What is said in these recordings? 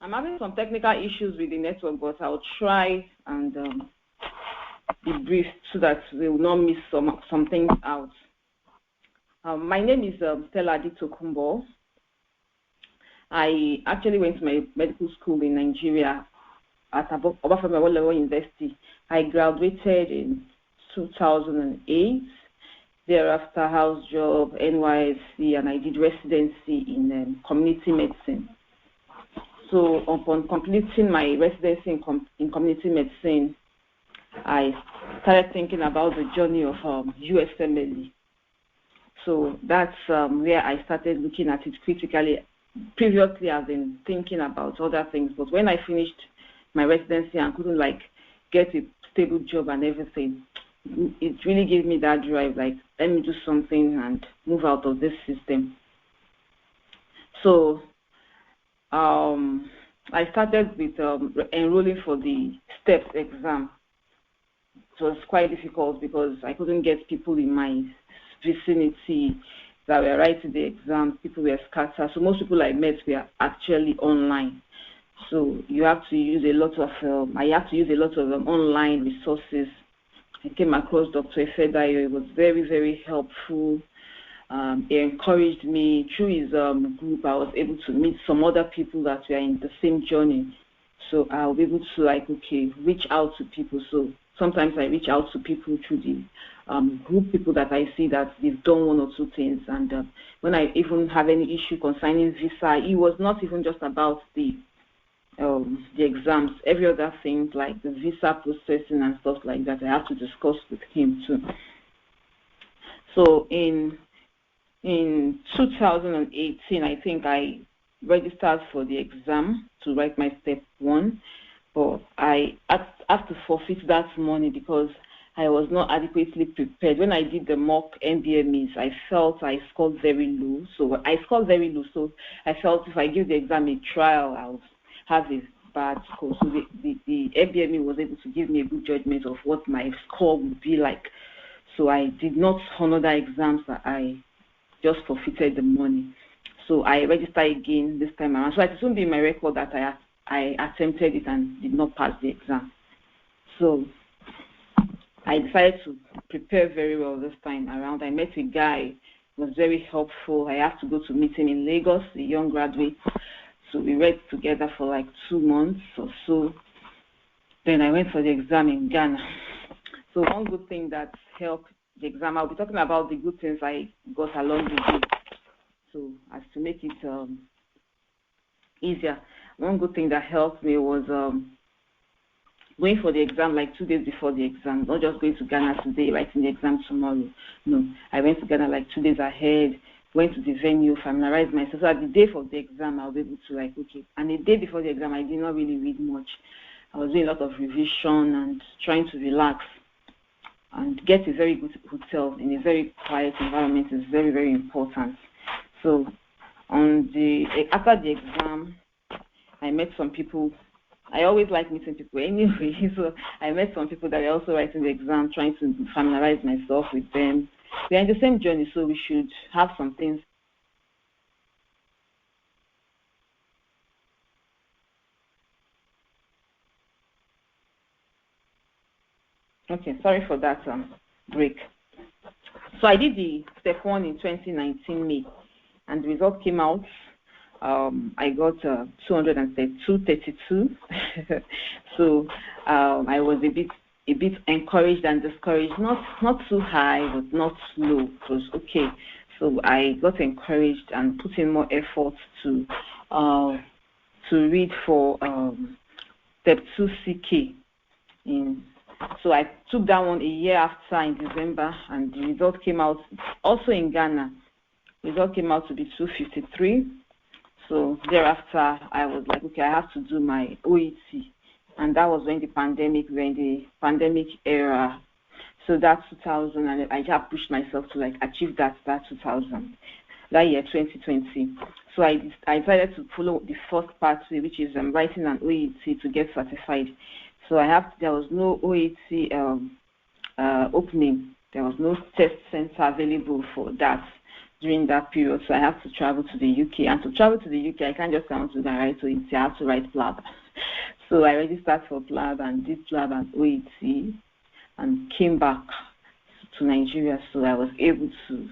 I'm having some technical issues with the network, but I'll try and be brief so that we will not miss some things out. My name is Stella Ditokumbo. I actually went to my medical school in Nigeria at Obafemi University. I graduated in 2008. Thereafter, house job, NYSC, and I did residency in community medicine. So upon completing my residency in community medicine, I started thinking about the journey of USMLE. So that's where I started looking at it critically. Previously, I've been thinking about other things, but when I finished my residency and couldn't get a stable job and everything, it really gave me that drive, let me do something and move out of this system. So I started with enrolling for the STEPS exam. It was quite difficult because I couldn't get people in my vicinity that were writing the exam. People were scattered. So most people I met were actually online. So you have to use a lot of, I have to use a lot of online resources. I came across Dr. Efedayo. It was very, very helpful. He encouraged me. Through his group, I was able to meet some other people that were in the same journey. So I'll be able to reach out to people. So sometimes I reach out to people through the group, people that I see that they've done one or two things. And when I even have any issue concerning visa, it was not even just about the exams, every other thing like the visa processing and stuff like that, I have to discuss with him too. So in 2018, I think I registered for the exam to write my step 1, but I had to forfeit that money because I was not adequately prepared. When I did the mock MBMEs, I felt I scored very low. So I scored very low. So I felt if I give the exam a trial, I'll have a bad score. So the MBME was able to give me a good judgment of what my score would be like. So I did not honor the exams. I just forfeited the money. So I registered again this time around. So it won't be in my record that I attempted it and did not pass the exam. So I decided to prepare very well this time around. I met a guy who was very helpful. I had to go to meet him in Lagos, a young graduate. So we read together for 2 months or so. Then I went for the exam in Ghana. So one good thing that helped the exam, I'll be talking about the good things I got along the way. So as to make it easier, one good thing that helped me was going for the exam 2 days before the exam, not just going to Ghana today, writing the exam tomorrow. No, I went to Ghana 2 days ahead, went to the venue, familiarized myself. So at the day of the exam, I'll be able to okay. And the day before the exam, I did not really read much. I was doing a lot of revision and trying to relax and get a very good hotel in a very quiet environment is very, very important. So after the exam, I met some people. I always like meeting people anyway. So I met some people that are also writing the exam, trying to familiarize myself with them. We are in the same journey, so we should have some things. Okay, sorry for that break. So I did the step 1 in 2019 May, and the result came out. I got 232. So I was a bit encouraged and discouraged. Not too high, but not low. It was okay. So I got encouraged and put in more effort to read for step 2 CK. So I took that one a year after in December, and the result came out also in Ghana. The result came out to be 253. So thereafter, I was like, okay, I have to do my OET. And that was when the pandemic, era. So that's 2000, and I just pushed myself to achieve that 2000, that year 2020. So I decided to follow the first pathway, which is writing an OET to get certified. So there was no OET opening. There was no test center available for that. during that period, so I have to travel to the UK. And to travel to the UK, I can't just come to the right OET, I have to write PLAB. So I registered for PLAB and did PLAB and OET and came back to Nigeria, so I was able to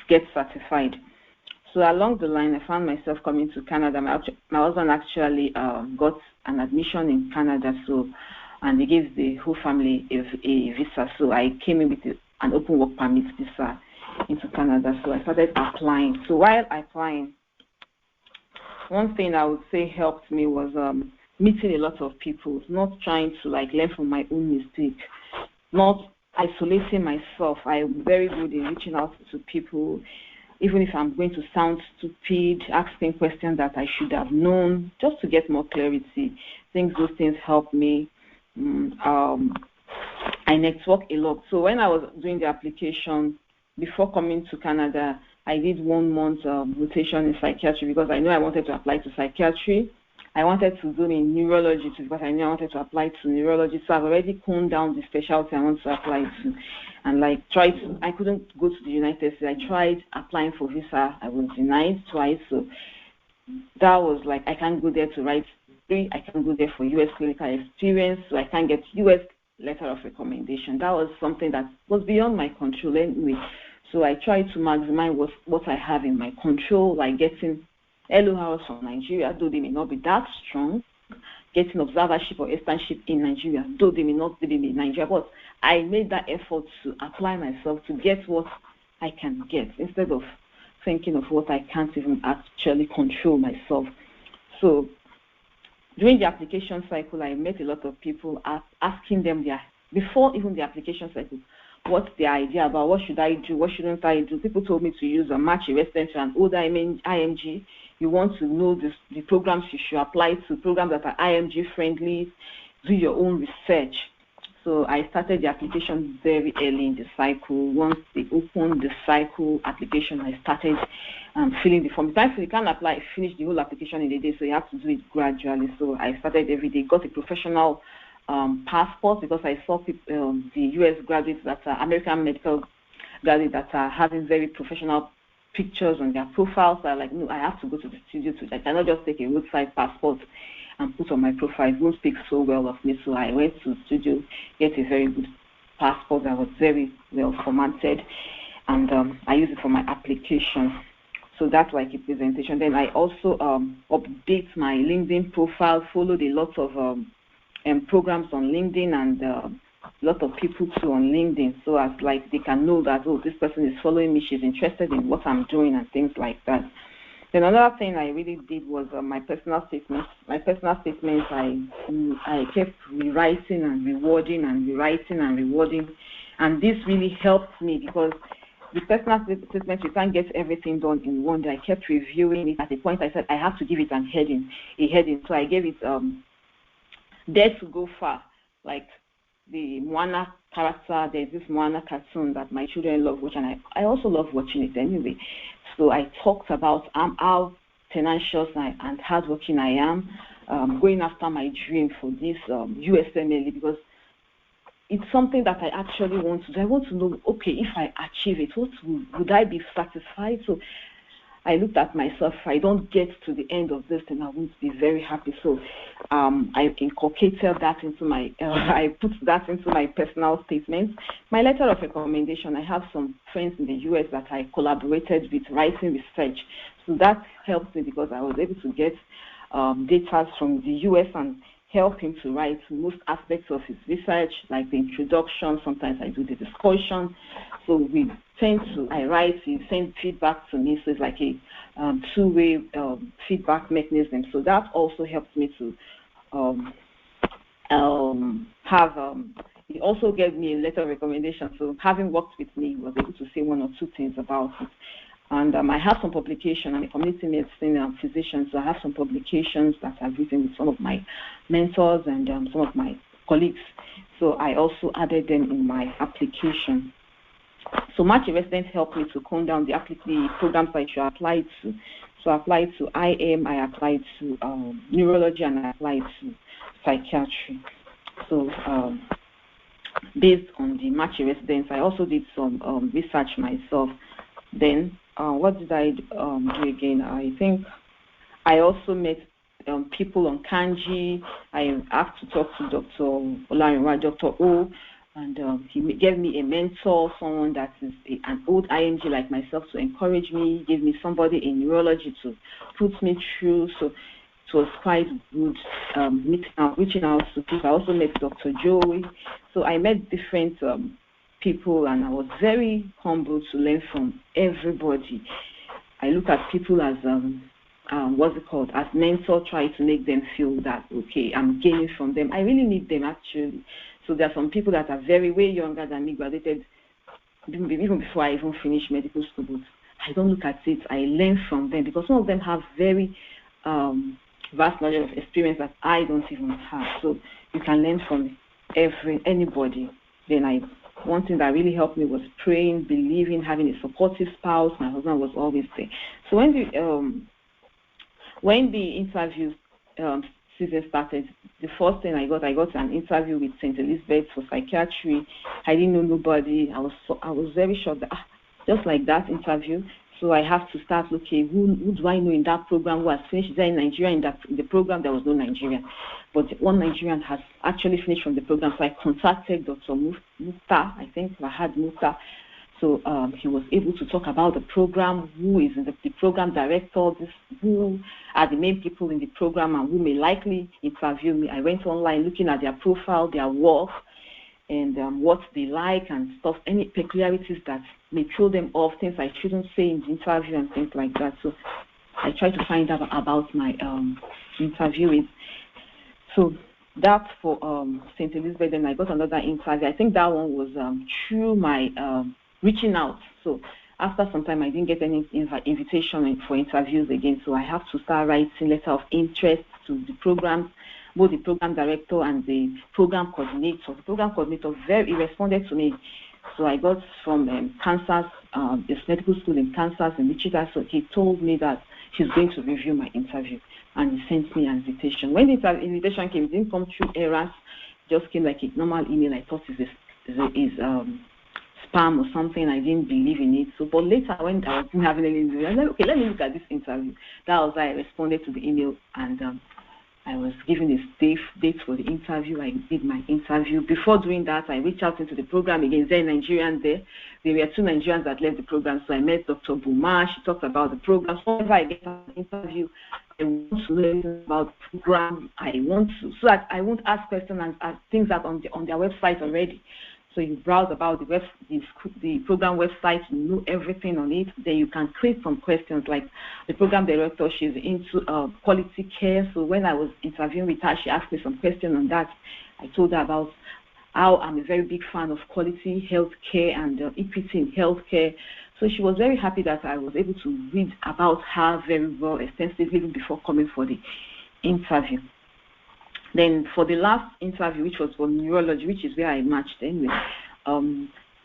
get certified. So along the line, I found myself coming to Canada. My husband actually got an admission in Canada, and they gave the whole family a visa. So I came in with an open work permit visa into Canada. So I started applying. So while applying, one thing I would say helped me was meeting a lot of people, not trying to learn from my own mistake, not isolating myself. I'm very good in reaching out to people, even if I'm going to sound stupid, asking questions that I should have known, just to get more clarity. I think those things help me. I network a lot. So when I was doing the application, before coming to Canada, I did 1 month rotation in psychiatry because I knew I wanted to apply to psychiatry. I wanted to do in neurology too because I knew I wanted to apply to neurology. So I've already honed down the specialty I want to apply to. And I couldn't go to the United States. I tried applying for visa. I was denied twice. So that was I can't go there to write degree. I can't go there for U.S. clinical experience. So I can't get U.S. letter of recommendation. That was something that was beyond my control anyway. So I tried to maximize what I have in my control, like getting LO hours from Nigeria, though they may not be that strong, getting observership or externship in Nigeria, though they may not be in Nigeria, but I made that effort to apply myself to get what I can get instead of thinking of what I can't even actually control myself. So during the application cycle, I met a lot of people asking them before even the application cycle, what's their idea about what should I do, what shouldn't I do. People told me to use a match, a residency, and older IMG. You want to know the programs you should apply to, programs that are IMG friendly, do your own research. So I started the application very early in the cycle. Once they opened the cycle application, I started filling the form. You can't finish the whole application in a day, so you have to do it gradually. So I started every day, got a professional passport because I saw people, the U.S. graduates that are American medical graduates that are having very professional pictures on their profiles. So I'm like, no, I have to go to the studio I cannot just take a roadside passport and put on my profile. It won't speak so well of me. So I went to the studio, get a very good passport that was very well formatted, and I use it for my application. So that's why I keep presentation. Then I also update my LinkedIn profile, followed a lot of programs on LinkedIn and a lot of people too on LinkedIn, so as they can know that, oh, this person is following me, she's interested in what I'm doing and things like that. Then another thing I really did was my personal statements. My personal statements, I kept rewriting and rewarding and rewriting and rewarding, and this really helped me because the personal statements, you can't get everything done in one day. I kept reviewing it. At a point, I said I have to give it a heading. So I gave it Dare to Go Far, like the Moana character. There's this Moana cartoon that my children love watching, and I also love watching it anyway. So I talked about how tenacious and hardworking I am, going after my dream for this USMLE, because it's something that I actually want to do. I want to know, okay, if I achieve it, would I be satisfied? So I looked at myself. If I don't get to the end of this, then I won't be very happy. So I inculcated that into I put that into my personal statements. My letter of recommendation, I have some friends in the US that I collaborated with writing research. So that helped me because I was able to get data from the US and help him to write most aspects of his research, like the introduction. Sometimes I do the discussion. So I write, he sends feedback to me. So it's like a two-way feedback mechanism. So that also helps me to he also gave me a letter of recommendation. So having worked with me, he was able to say one or two things about it. And I have some publications. I'm a community medicine physician, so I have some publications that I've written with some of my mentors and some of my colleagues. So I also added them in my application. So Match Resident helped me to calm down the programs I should apply to. So I applied to IM, I applied to neurology, and I applied to psychiatry. So based on the Match Residence, I also did some research myself Then what did I do again? I think I also met people on Kanji. I have to talk to Dr. Olarinwa, Dr. O, and he gave me a mentor, someone that is an old IMG like myself, to encourage me, gave me somebody in neurology to put me through. So it was quite good reaching out to people. I also met Dr. Joey. So I met different people, and I was very humble to learn from everybody. I look at people as as mentors, try to make them feel that, okay, I'm gaining from them. I really need them, actually. So there are some people that are way younger than me, graduated even before I even finished medical school, but I don't look at it. I learn from them because some of them have very vast knowledge of experience that I don't even have. So you can learn from anybody. Then one thing that really helped me was praying, believing, having a supportive spouse. My husband was always there. So when the interview season started, the first thing I got an interview with St. Elizabeth for psychiatry. I didn't know nobody. I was very shocked that just like that interview. So I have to start looking, who do I know in that program who has finished there in Nigeria? In the program, there was no Nigerian. But one Nigerian has actually finished from the program. So I contacted Dr. Mukta, I think I had Mukta. So he was able to talk about the program, who is in the program director, who are the main people in the program and who may likely interview me. I went online looking at their profile, their work, and what they like and stuff, any peculiarities that may throw them off, things I shouldn't say in the interview and things like that. So I tried to find out about my interviewing. So that's for St. Elizabeth. Then I got another interview. I think that one was through my reaching out. So after some time, I didn't get any invitation for interviews again. So I have to start writing letter of interest to the program, both the program director and the program coordinator. The program coordinator he responded to me. So I got from Kansas, this medical school in Kansas, in Wichita. So he told me that he's going to review my interview, and he sent me an invitation. When the invitation came, it didn't come through errors, just came like a normal email. I thought it is spam or something. I didn't believe in it. So, but later when I wasn't having any interview, I was like, okay, let me look at this interview. That was why I responded to the email, and I was given a date for the interview. I did my interview. Before doing that, I reached out into the program again. There were Nigerians there. There were 2 Nigerians that left the program. So I met Dr. Buma. She talked about the program. So whenever I get an interview, I want to learn about the program. So that I won't ask questions and things that on their website already. So you browse about the program website, you know everything on it. Then you can create some questions, like the program director, she's into quality care. So when I was interviewing with her, she asked me some questions on that. I told her about how I'm a very big fan of quality health care and equity in healthcare. So she was very happy that I was able to read about her very well, extensively, even before coming for the interview. Then for the last interview, which was for neurology, which is where I matched anyway,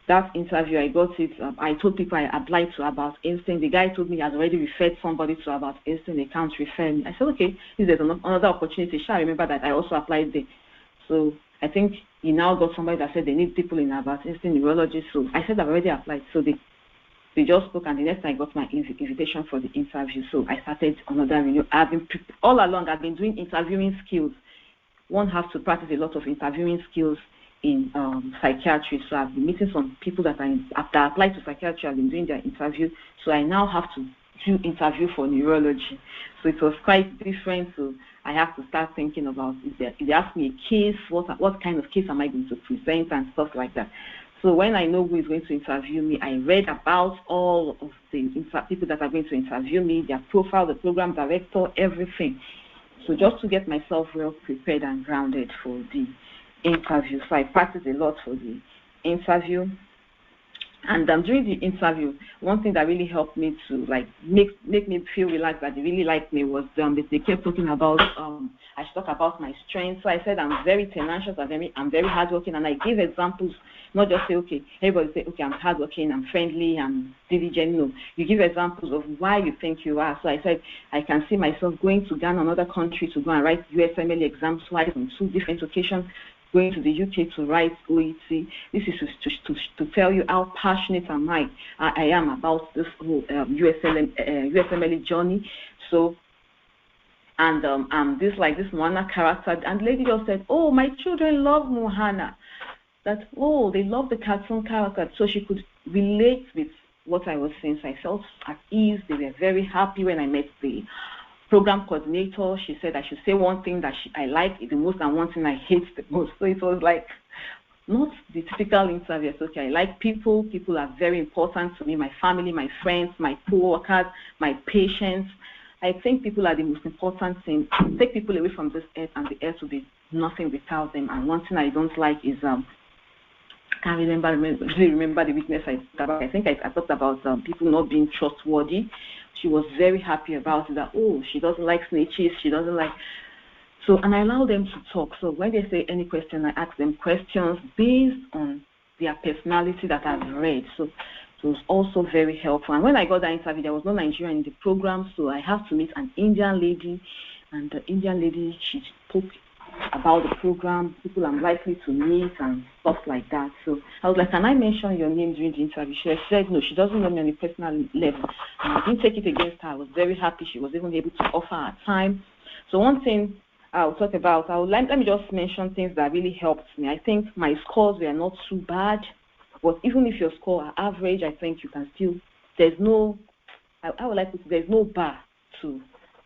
that interview, I got it. I told people I applied to about Einstein. The guy told me he has already referred somebody to about Einstein. They can't refer me. I said, okay, if there's another opportunity, I remember that I also applied there. So I think he now got somebody that said they need people in about Einstein neurology. So I said I've already applied. So they just spoke, and the next time I got my invitation for the interview. So I started another renewal. All along, I've been doing interviewing skills. One has to practice a lot of interviewing skills in psychiatry. So I've been meeting some people that after I applied to psychiatry, I've been doing their interview. So I now have to do interview for neurology. So it was quite different. So I have to start thinking about if they ask me a case, what kind of case am I going to present and stuff like that. So when I know who is going to interview me, I read about all of the people that are going to interview me, their profile, the program director, everything. So just to get myself well prepared and grounded for the interview. So I practiced a lot for the interview. And during the interview, one thing that really helped me to make me feel relaxed that they really liked me was they kept talking about I should talk about my strengths. So I said I'm very tenacious, I'm very hardworking, and I gave examples, not just say, okay, everybody say, okay, I'm hardworking, I'm friendly, I'm diligent. No, you give examples of why you think you are. So I said I can see myself going to Ghana, another country, to go and write USMLE exams twice on 2 different occasions, going to the UK to write OET. This is to tell you how passionate I am about this whole USMLE journey. So, and I'm this Moana character, and the lady just said, "Oh, my children love Moana." That, oh, they love the cartoon character, so she could relate with what I was saying. So I felt at ease. They were very happy when I met the program coordinator. She said I should say one thing that I like the most and one thing I hate the most. So it was like not the typical interview. It's okay, I like people. People are very important to me, my family, my friends, my co-workers, my patients. I think people are the most important thing. Take people away from this earth, and the earth will be nothing without them. And one thing I don't like is can't remember the weakness I talked about. I think I talked about people not being trustworthy. She was very happy about it, that, oh, she doesn't like snitches, she doesn't like... So, and I allow them to talk. So when they say any question, I ask them questions based on their personality that I've read. So it was also very helpful. And when I got that interview, there was no Nigerian in the program, so I have to meet an Indian lady. And the Indian lady, she spoke about the program, people I'm likely to meet and stuff like that. So I was like, can I mention your name during the interview? She said no, she doesn't know me on a personal level. And I didn't take it against her. I was very happy. She was even able to offer her time. So one thing I'll talk about, let me just mention things that really helped me. I think my scores were not too bad, but even if your score are average, I think you can still, there's no bar to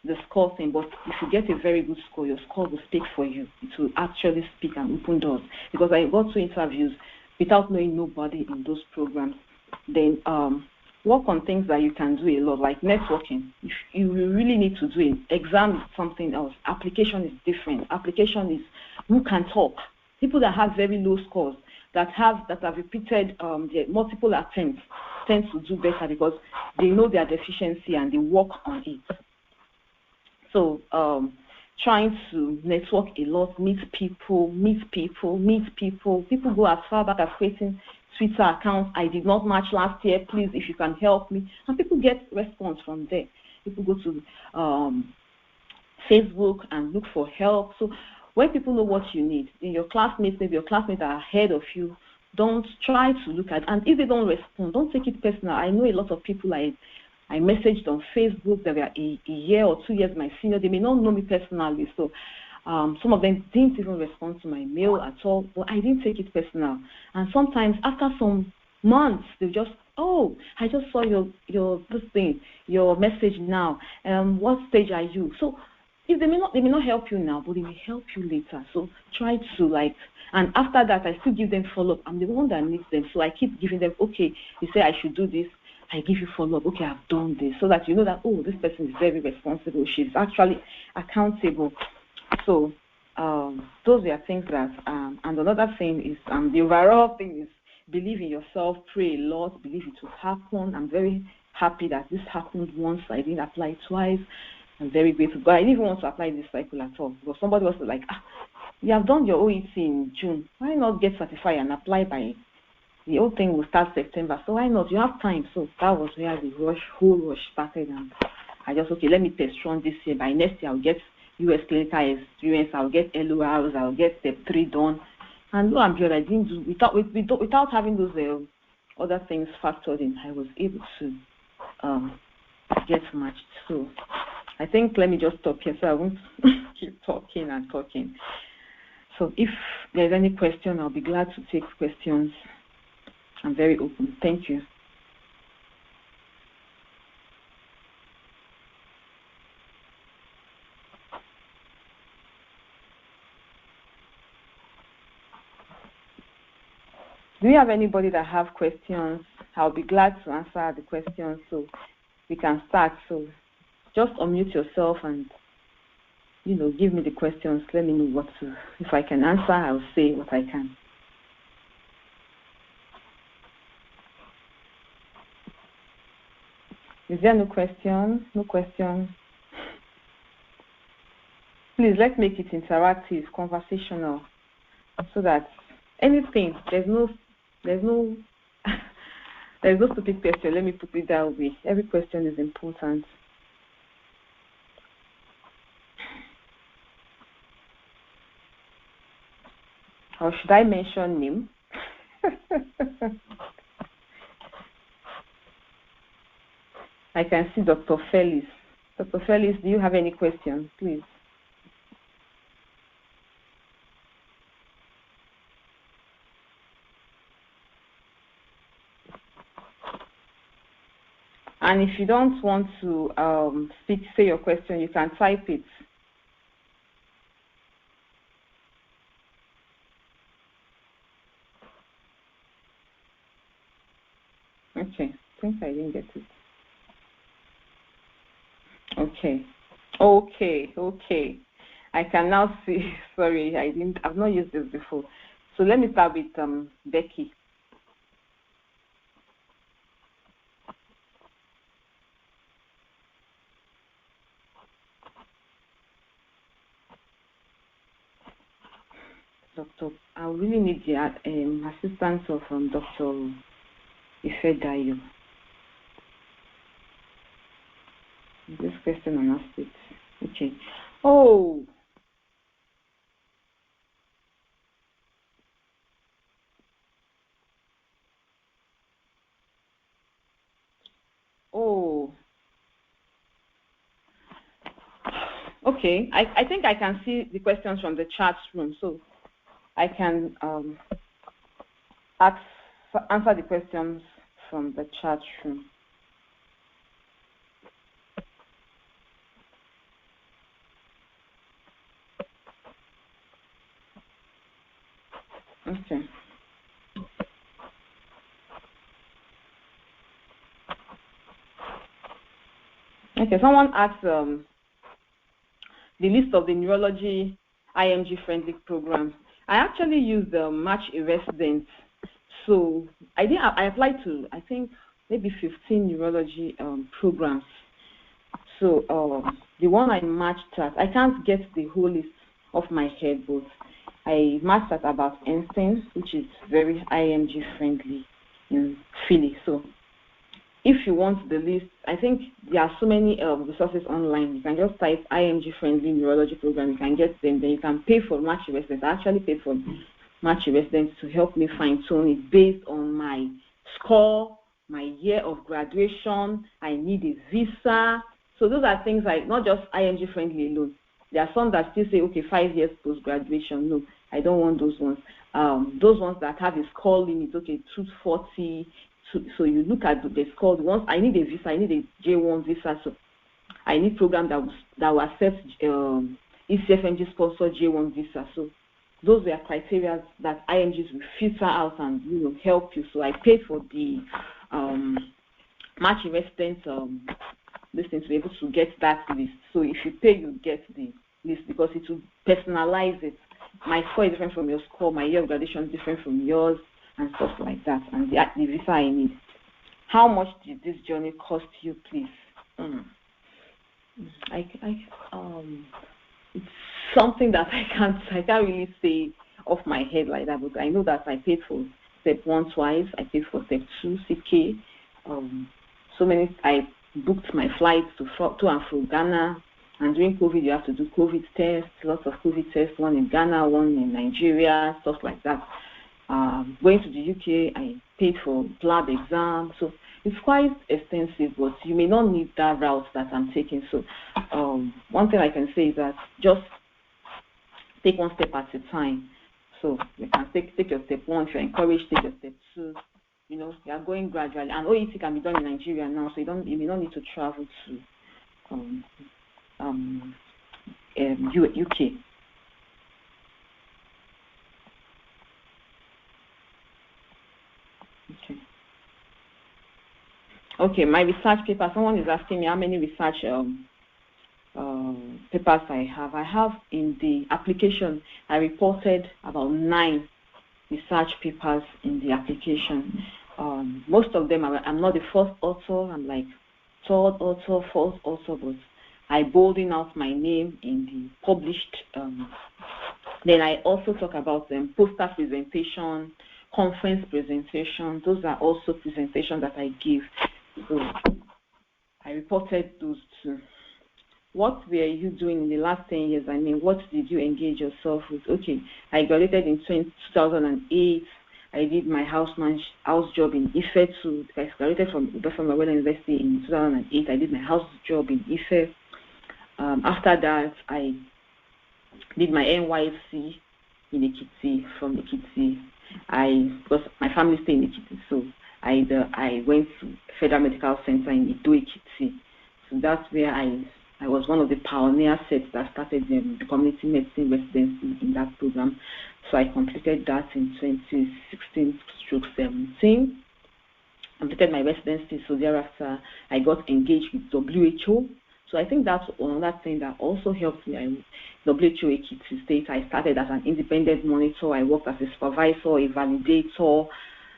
the score thing, but if you get a very good score, your score will speak for you. It will actually speak and open doors. Because I got 2 interviews without knowing nobody in those programs. Then work on things that you can do a lot, like networking. If you really need to do it, exam is something else. Application is different. Application is who can talk. People that have very low scores, that have repeated their multiple attempts, tend to do better because they know their deficiency and they work on it. So trying to network a lot, meet people. People go as far back as creating Twitter accounts. I did not match last year. Please, if you can help me. And people get response from there. People go to Facebook and look for help. So when people know what you need, in your classmates, maybe your classmates are ahead of you, don't try to look at, and if they don't respond, don't take it personal. I know a lot of people I messaged on Facebook that were a year or 2 years my senior. They may not know me personally, so some of them didn't even respond to my mail at all, but I didn't take it personal. And sometimes after some months, they just, oh, I just saw your message now. What stage are you? So if they may not help you now, but they may help you later. So try to and after that, I still give them follow-up. I'm the one that needs them, so I keep giving them, okay, you say I should do this. I give you follow-up, okay, I've done this, so that you know that, oh, this person is very responsible. She's actually accountable. So those are things that, and another thing is, the overall thing is believe in yourself, pray a lot, believe it will happen. I'm very happy that this happened once. I didn't apply twice. I'm very grateful. But I didn't even want to apply this cycle at all, because somebody was like, you have done your OET in June. Why not get certified and apply by the whole thing will start September, so why not? You have time. So that was where the whole rush started, and I just, okay, let me test run this year. By next year, I'll get US clinical experience, I'll get LORs, I'll get step 3 done. And lo and behold, I didn't do, without having those other things factored in, I was able to get matched. So I think, let me just stop here so I won't keep talking and talking. So if there's any question, I'll be glad to take questions. I'm very open. Thank you. Do you have anybody that have questions? I'll be glad to answer the questions so we can start. So just unmute yourself and, give me the questions. Let me know if I can answer, I'll say what I can. Is there no question? No question. Please, let's make it interactive, conversational, so that anything, there's no stupid question. Let me put it that way. Every question is important. Or should I mention name? I can see Dr. Felix. Dr. Felix, do you have any questions, please? And if you don't want to say your question, you can type it. Okay, I think I didn't get it. Okay. I can now see. Sorry, I've not used this before. So let me start with Becky. Doctor, I really need the assistance of Dr. Ifedayo. This question on aspects. Okay. Oh. Okay. I think I can see the questions from the chat room, so I can answer the questions from the chat room. Okay. Okay, someone asked the list of the neurology IMG-friendly programs. I actually used the Match a Resident. So I applied to, I think, maybe 15 neurology programs. So the one I matched at, I can't get the whole list off my head, but I matched at about Einstein, which is very IMG-friendly in Philly. So if you want the list, I think there are so many resources online. You can just type IMG-friendly neurology program. You can get them. Then you can pay for Match a Resident. I actually paid for Match a Resident to help me fine-tune it based on my score, my year of graduation. I need a visa. So those are things like not just IMG-friendly alone. There are some that still say, okay, 5 years post-graduation. No, I don't want those ones. Those ones that have a score limit, okay, 240. So you look at the score. Once I need a visa, I need a J1 visa. So I need program that will accept ECFMG sponsored J1 visa. So those were criteria that IMGs will filter out and help you. So I paid for the Match a Resident listening to be able to get that list. So if you pay, you get the list because it will personalize it. My score is different from your score. My year of graduation is different from yours. And stuff like that, and the visa I need. How much did this journey cost you, please? It's something that I can't really say off my head like that, but I know that I paid for step 1 twice. I paid for step 2 CK. I booked my flights to and from Ghana, and during COVID you have to do COVID tests, lots of COVID tests, one in Ghana, one in Nigeria, stuff like that. Going to the UK, I paid for lab exam, so it's quite extensive, but you may not need that route that I'm taking. So one thing I can say is that just take one step at a time. So you can take your step 1. If you're encouraged, take your step 2. You are going gradually, and OET can be done in Nigeria now, so you may not need to travel to UK. Okay, my research paper. Someone is asking me how many research papers I have. I have in the application, I reported about 9 research papers in the application. Most of them, I'm not the first author. I'm like 3rd author, 4th author, but I bolding out my name in the published. Then I also talk about poster presentation, conference presentation. Those are also presentations that I give. So I reported those too. what were you doing in the last 10 years? I mean, what did you engage yourself with? Okay, I graduated in 2008. I did my house job in Ife too. I graduated from Ubefemawela University in 2008. I did my house job in Ife. After that, I did my NYC in Ekiti. From Ekiti, because my family stay in Ekiti, so I went to Federal Medical Center in Ido Ekiti. So that's where I was one of the pioneer sets that started the community medicine residency in that program. So I completed that in 2016/17. Completed my residency. So thereafter, I got engaged with WHO. So I think that's another thing that also helped me. WHO Ekiti State, I started as an independent monitor. I worked as a supervisor, a validator.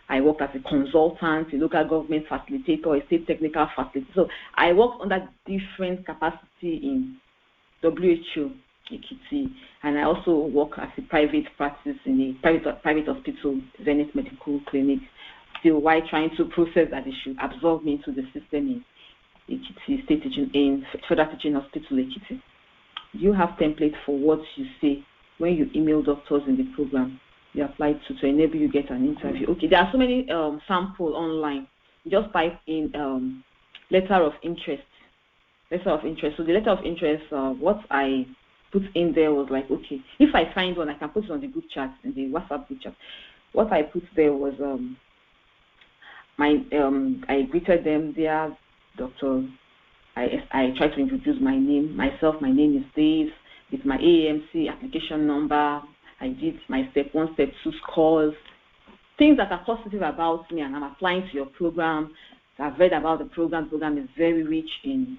I worked as a consultant, a local government facilitator, a state technical facilitator. So I worked under different capacity in WHO Ekiti, and I also work as a private practice in a private hospital, Zenith Medical Clinic, still while trying to process that they should absorb me into the system in Ekiti State Teaching in Federal Teaching Hospital Ekiti. Do you have template for what you say when you email doctors in the program you apply to enable you get an interview? Okay, there are so many samples online. Just type in letter of interest. So the letter of interest, what I put in there was like, okay, if I find one, I can put it on the group chat, in the WhatsApp group chat. What I put there was I greeted them there, doctor. I tried to introduce myself. My name is Dave. With my AAMC application number. I did my step 1, step 2 scores, things that are positive about me, and I'm applying to your program. I've read about the program. The program is very rich in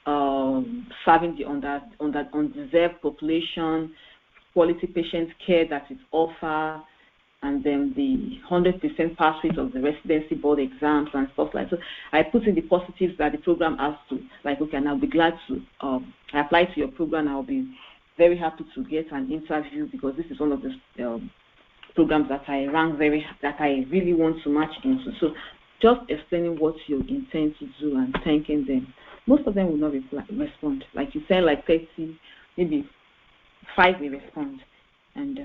serving the undeserved population, quality patient care that it offers, and then the 100% pass rate of the residency board exams and stuff like that. So I put in the positives that the program has to, like, okay, and I'll be glad to apply to your program. I'll be very happy to get an interview because this is one of the programs that I really want to match into. So just explaining what you intend to do and thanking them. Most of them will not respond. Like you said, like 30, maybe 5 will respond. And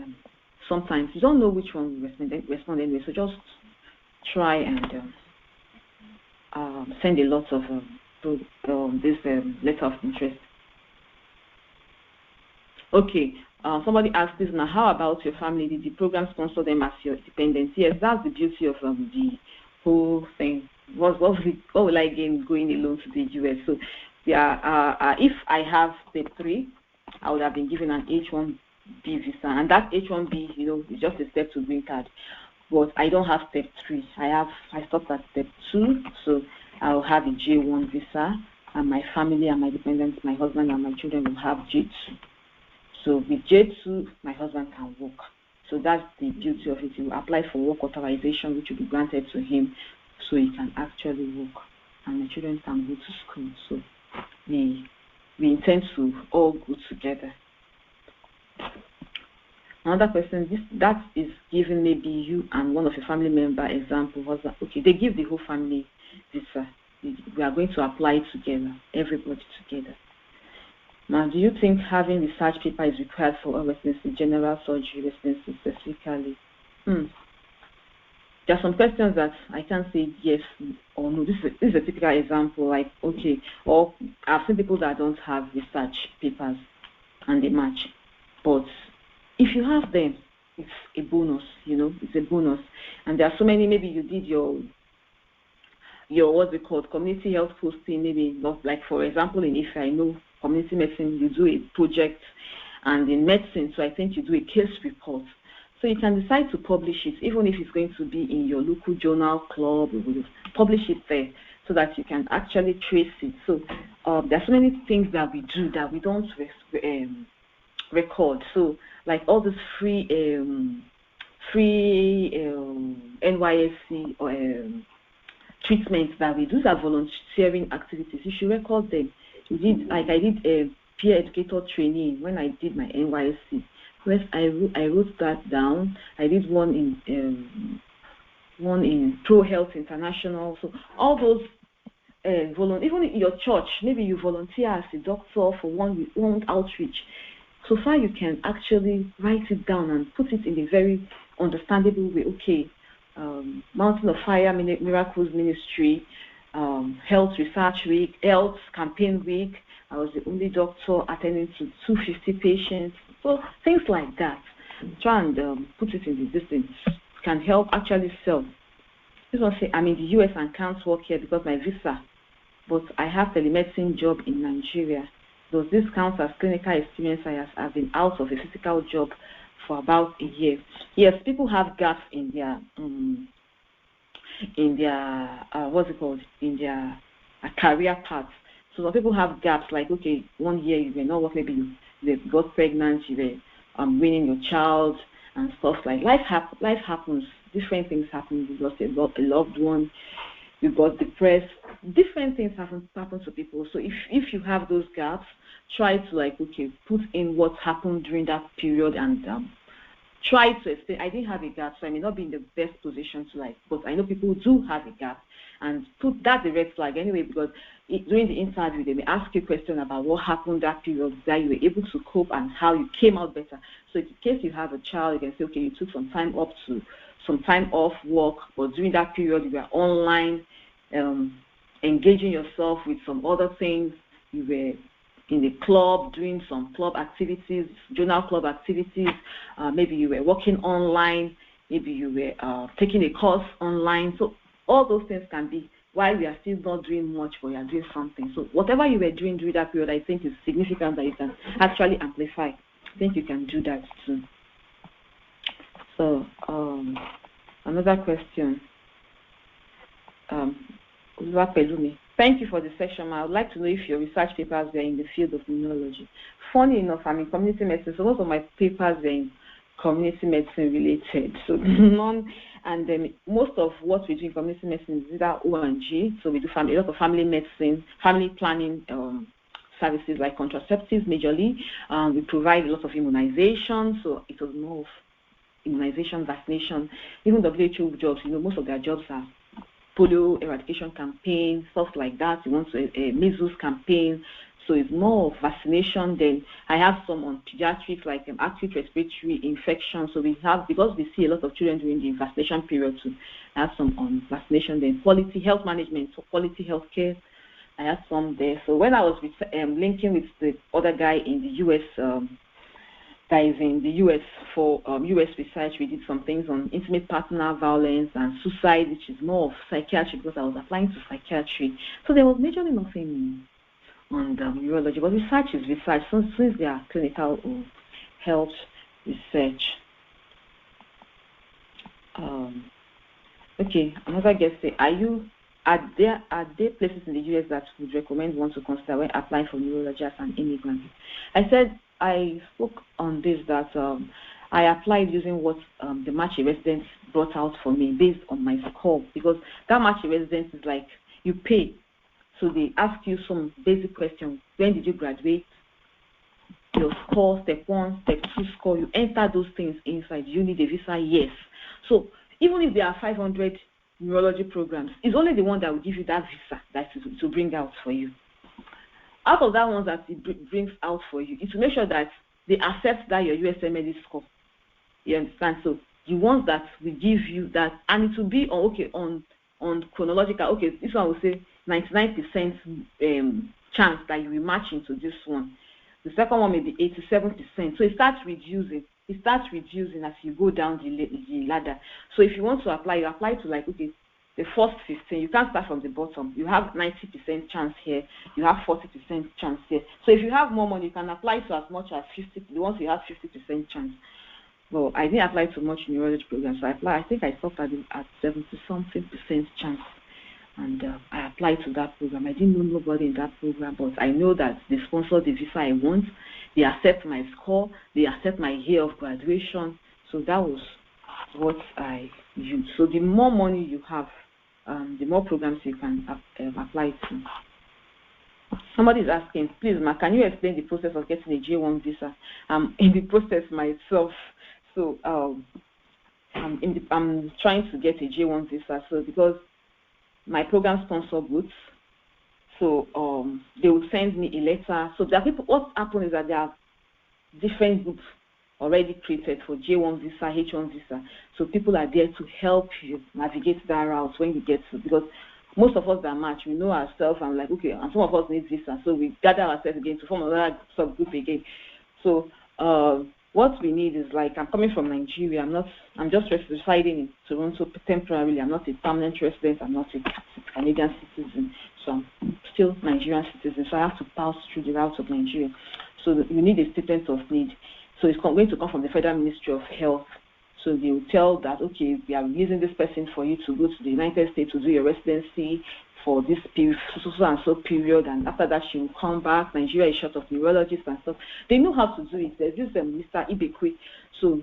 sometimes you don't know which one will respond anyway. So just try and send a lot of this letter of interest. Okay, somebody asked this now, how about your family? Did the program sponsor them as your dependents? Yes, that's the beauty of the whole thing. What will I gain going alone to the US? So, if I have step 3, I would have been given an H1B visa, and that H1B, is just a step to green card. But I don't have step 3. I stopped at step 2, so I'll have a J1 visa, and my family and my dependents, my husband and my children will have J2. So with J2, my husband can work. So that's the beauty of it. He will apply for work authorization, which will be granted to him, so he can actually work, and my children can go to school. So we intend to all go together. Another question, that is giving maybe you and one of your family member example. Okay, they give the whole family visa. We are going to apply together, everybody together. Now, do you think having research paper is required for all residency, general surgery residency specifically? There are some questions that I can't say yes or no. This is a typical example, like, okay, or I've seen people that don't have research papers and they match. But if you have them, it's a bonus, it's a bonus. And there are so many, maybe you did your what's it called, community health posting, maybe not, like, for example, if I know community medicine, you do a project, and in medicine, so I think you do a case report. So you can decide to publish it, even if it's going to be in your local journal club, publish it there so that you can actually trace it. So there are so many things that we do that we don't record. So like all this free NYSC or treatments that we do, are volunteering activities. You should record them. I did a peer educator training when I did my NYSC. Yes, I wrote that down. I did one in Pro Health International. So all those even in your church, maybe you volunteer as a doctor for one outreach. So far, you can actually write it down and put it in a very understandable way. Okay, Mountain of Fire Miracles Ministry, Health Research Week, Health Campaign Week. I was the only doctor attending to 250 patients. So things like that. Try and put it in the distance. Can help actually sell. This one say, I'm in the US and can't work here because my visa, but I have telemedicine job in Nigeria. Does this count as clinical experience? I have been out of a physical job for about a year. Yes, people have gaps in their what's it called, in their career path. So some people have gaps, like, okay, 1 year you were not working, maybe you got pregnant, you were winning your child and stuff like life happens. Different things happen. You lost a loved one, you got depressed. Different things happen to people. So if you have those gaps, try to put in what happened during that period and try to explain. I didn't have a gap, so I may not be in the best position to but I know people do have a gap, and put that the red flag anyway, because during the interview they may ask you a question about what happened that period, that you were able to cope and how you came out better. So in case you have a child, you can say, okay, you took some time off work, but during that period you were online, engaging yourself with some other things. You were in the club doing some club activities, journal club activities. Maybe you were working online. Maybe you were taking a course online. So all those things can be while you are still not doing much, but you are doing something. So whatever you were doing during that period, I think is significant that you can actually amplify. I think you can do that too. So another question. Thank you for the session. I would like to know if your research papers were in the field of neurology. Funny enough, I'm in community medicine, so most of my papers were in community medicine related. So none, and then most of what we do in community medicine is either O&G. So we do a lot of family medicine, family planning services like contraceptives majorly. We provide a lot of immunization, so it was more of immunization, vaccination. Even WHO jobs, most of their jobs are polio eradication campaign, stuff like that. You want a measles campaign, so it's more of vaccination. Then I have some on pediatrics, like acute respiratory infection. So we have, because we see a lot of children during the vaccination period too, I have some on vaccination. Then quality health management, so quality healthcare, I have some there. So when I was linking with the other guy in the US, guys in the US for US research, we did some things on intimate partner violence and suicide, which is more of psychiatry, because I was applying to psychiatry. So there was majorly nothing on the neurology, but research is research, since they are clinical or health research. Okay, another guest say, are there places in the US that would recommend one to consider when applying for neurology as an immigrant? I spoke on this, that I applied using what the match residence brought out for me based on my score, because that match residence is like you pay. So they ask you some basic questions. When did you graduate? Your score, step 1, step 2 score. You enter those things inside. You need a visa? Yes. So even if there are 500 neurology programs, it's only the one that will give you that visa that is to bring out for you. Out of that one that it brings out for you, it's to make sure that they accept that your USMLE score. You understand? So the ones that will give you that, and it will be on chronological. Okay, this one will say 99% chance that you will match into this one. The second one may be 87%. So it starts reducing. It starts reducing as you go down the ladder. So if you want to apply, you apply to the first 15, you can't start from the bottom. You have 90% chance here. You have 40% chance here. So if you have more money, you can apply to as much as 50. Once you have 50% chance. Well, I didn't apply to much neurology programs. So I think I stopped at 70-something% chance, and I applied to that program. I didn't know nobody in that program, but I know that they sponsor the visa I want. They accept my score. They accept my year of graduation. So that was what I used. So the more money you have, the more programs you can apply to. Somebody is asking, please, Ma, can you explain the process of getting a J1 visa? I'm in the process myself. So I'm trying to get a J1 visa. So because my program sponsor booths, So they will send me a letter. So there are people. What happens is that there are different groups already created for J1 visa, H1 visa. So people are there to help you navigate that route when you get to, because most of us that match, we know ourselves and like, okay, and some of us need visa. So we gather ourselves again to form another subgroup again. So what we need is, like, I'm coming from Nigeria. I'm just residing in Toronto temporarily. I'm not a permanent resident. I'm not a Canadian citizen. So I'm still Nigerian citizen. So I have to pass through the route of Nigeria. So you need a statement of need. So it's going to come from the Federal Ministry of Health. So they will tell that, okay, we are releasing this person for you to go to the United States to do your residency for this period, so and so period, and after that she will come back. Nigeria is short of neurologists and stuff. They know how to do it. There's this Mr. Ibekwe. So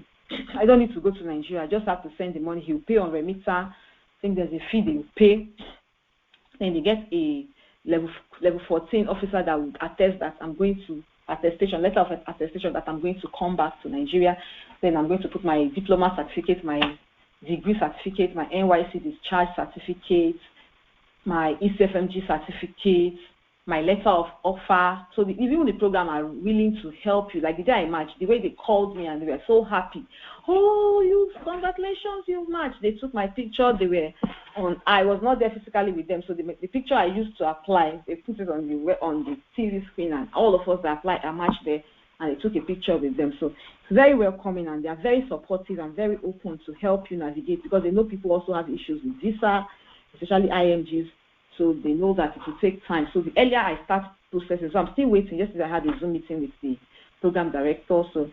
I don't need to go to Nigeria. I just have to send the money. He'll pay on remitter. I think there's a fee they will pay. Then they get a level 14 officer that would attest that I'm going to letter of attestation that I'm going to come back to Nigeria. Then I'm going to put my diploma certificate, my degree certificate, my NYC discharge certificate, my ECFMG certificate, my letter of offer. So even the program are willing to help you. Like the day I matched, the way they called me and they were so happy. Oh, congratulations, you matched. They took my picture. They were on. I was not there physically with them, so the picture I used to apply, they put it on the TV screen, and all of us that applied are matched there, and they took a picture with them. So it's very welcoming, and they are very supportive and very open to help you navigate, because they know people also have issues with visa, especially IMGs. So they know that it will take time. So the earlier I start processing, so I'm still waiting. Yesterday I had a Zoom meeting with the program director, so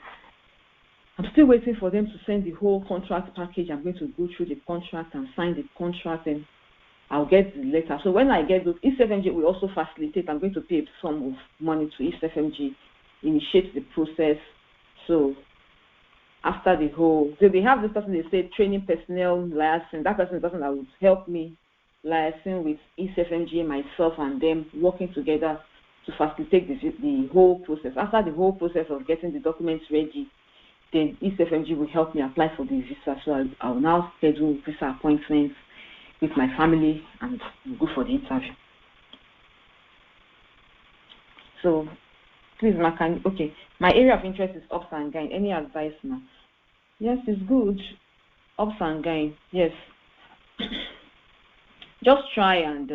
I'm still waiting for them to send the whole contract package. I'm going to go through the contract and sign the contract, and I'll get the letter. So when I get those, ECFMG will also facilitate. I'm going to pay a sum of money to ECFMG, initiate the process. So after the whole, so they have this person, they say training personnel liaison. That person is the person that would help me liaison with ECFMG, myself, and them working together to facilitate the whole process. After the whole process of getting the documents ready, then ECFMG will help me apply for the visa. So I'll now schedule visa appointments with my family and go for the interview. So please, okay, my area of interest is obs and gyne. Any advice now? Yes, it's good. Obs and gyne, yes. Just try and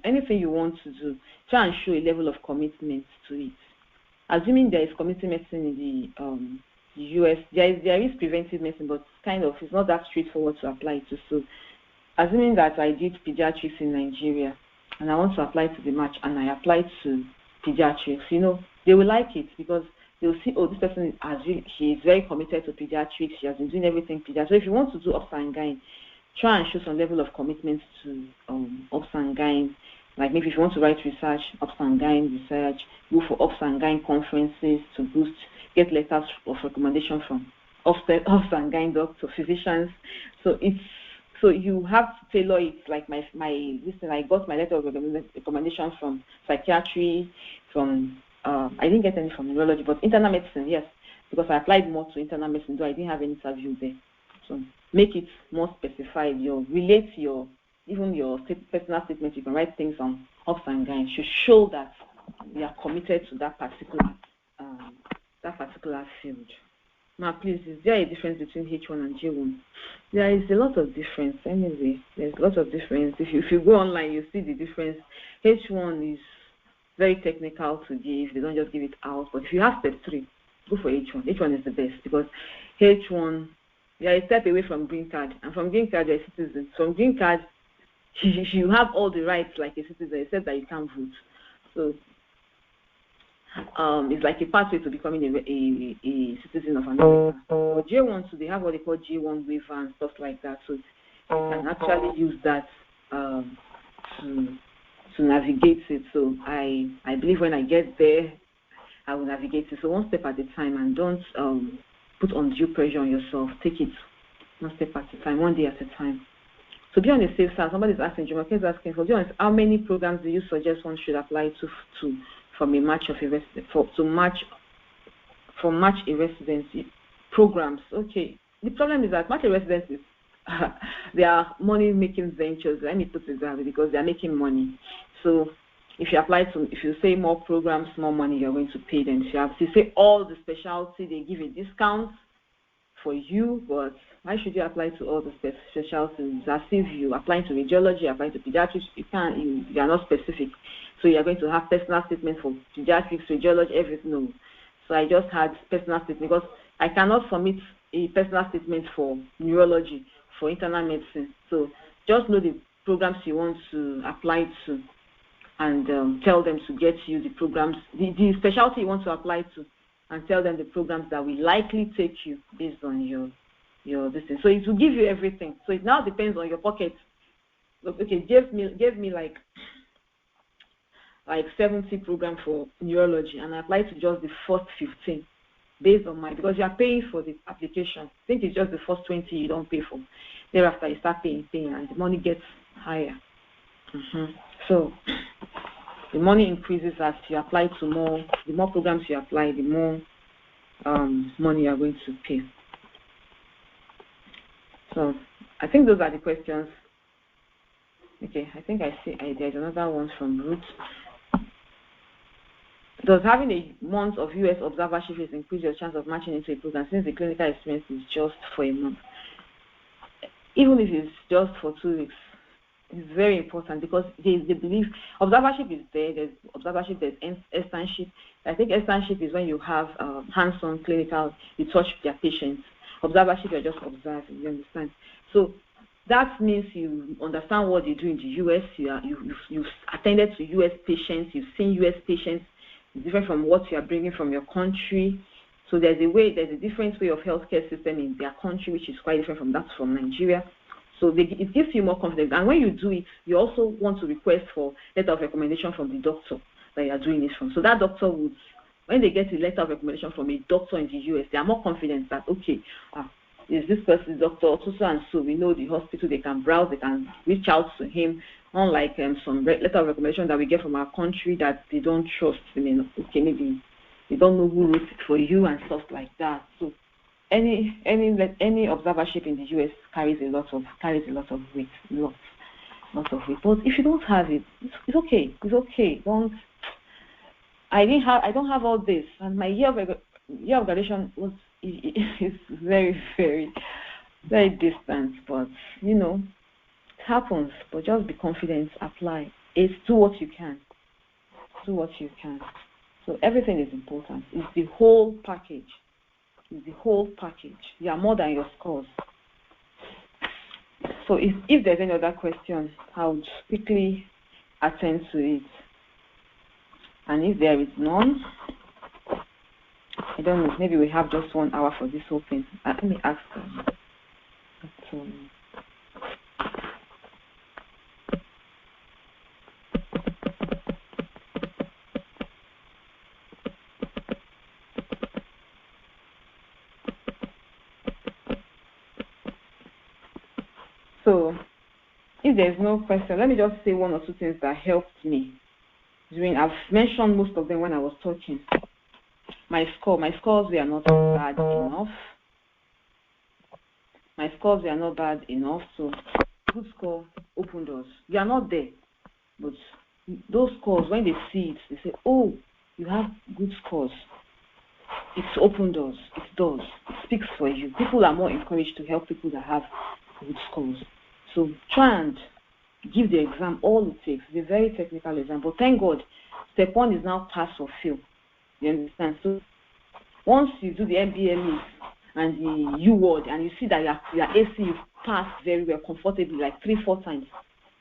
anything you want to do, try and show a level of commitment to it. Assuming there is community medicine in the US, there is preventive medicine, but it's not that straightforward to apply to. So assuming that I did pediatrics in Nigeria and I want to apply to the match and I applied to pediatrics, they will like it, because they'll see, oh, this person she is very committed to pediatrics, she has been doing everything pediatrics. So if you want to do obs and gyne, try and show some level of commitment to obs and gyne. Like maybe if you want to write research, obs and gyne research, go for obs and gyne conferences to boost, get letters of recommendation from obs and gyne doctors, physicians. So you have to tailor it. Like I got my letter of recommendation from psychiatry, from I didn't get any from neurology, but internal medicine, yes, because I applied more to internal medicine, though I didn't have any interview there. So make it more specified. Relate your personal statement. You can write things on obs and gyne. Should show that we are committed to that particular field. Now, please, is there a difference between H1 and J1? There is a lot of difference. Anyway, there's a lot of difference. If you go online, you see the difference. H1 is very technical to give. They don't just give it out. But if you have step 3, go for H1. H1 is the best, because H1, you are a step away from green card, and from green card you're a citizen. From green card, you have all the rights like a citizen, except that you can't vote. So it's like a pathway to becoming a citizen of America. For J1, so they have what they call J1 waiver and stuff like that. So you can actually use that to navigate it. So I believe when I get there, I will navigate it. So one step at a time, and don't put undue pressure on yourself. Take it one step at a time, one day at a time. So be on the safe side. Somebody's asking, Jumoke is asking, for be honest, how many programs do you suggest one should apply to from a match of a resident match a residency programs? Okay. The problem is that match a residency, they are money making ventures. Let me put it that way, because they are making money. So If you say more programs, more money, you're going to pay them. If you say all the specialty, they give a discount for you, but why should you apply to all the specialties? As if you applying to radiology, applying to pediatrics, you are not specific. So you're going to have personal statement for pediatrics, radiology, everything. No. So I just had personal statement because I cannot submit a personal statement for neurology, for internal medicine. So just know the programs you want to apply to, and tell them to get you the programs, the specialty you want to apply to, and tell them the programs that will likely take you based on your this thing. So it will give you everything. So it now depends on your pocket. Okay, gave me like 70 programs for neurology, and I applied to just the first 15 based on because you are paying for the application. I think it's just the first 20 you don't pay for. Thereafter you start paying, and the money gets higher. So the money increases as you apply to more. The more programs you apply, the more money you are going to pay. So I think those are the questions. Okay, I think I see there's another one from Ruth. Does having a month of US observership increase your chance of matching into a program since the clinical experience is just for a month? Even if it's just for 2 weeks, it's very important because they believe observership is there. There's observership, there's externship. I think externship is when you have hands-on clinical, you touch their patients. Observership, you're just observing, you understand? So that means you understand what they do in the US. You've attended to US patients, you've seen US patients. It's different from what you are bringing from your country. So there's a different way of healthcare system in their country, which is quite different from that from Nigeria. So it gives you more confidence. And when you do it, you also want to request for letter of recommendation from the doctor that you are doing it from. So that doctor would, when they get a letter of recommendation from a doctor in the US, they are more confident that, okay, is this person doctor, so and so, we know the hospital, they can browse, they can reach out to him, unlike some letter of recommendation that we get from our country that they don't trust. I mean, okay, maybe they don't know who wrote it for you and stuff like that. So any observership in the US carries a lot of weight, lots of weight. But if you don't have it, it's okay. It's okay. I don't have all this, and my year of graduation is very, very, very distant. But it happens. But just be confident. Apply. Do what you can. Do what you can. So everything is important. It's the whole package. You are more than your scores. So if there's any other question, I would quickly attend to it. And if there is none, I don't know, maybe we have just 1 hour for this whole thing. Let me ask them. So if there's no question, let me just say 1 or 2 things that helped me. I've mentioned most of them when I was talking. My scores were not bad enough. So good score open doors. You are not there, but those scores, when they see it, they say, oh, you have good scores. It's open doors. It does. It speaks for you. People are more encouraged to help people that have good scores. So try and give the exam all it takes. It's a very technical exam, but thank God, step 1 is now pass or fail. You understand? So once you do the MBME and the U-word and you see that your AC you passed very well, comfortably, like 3-4 times,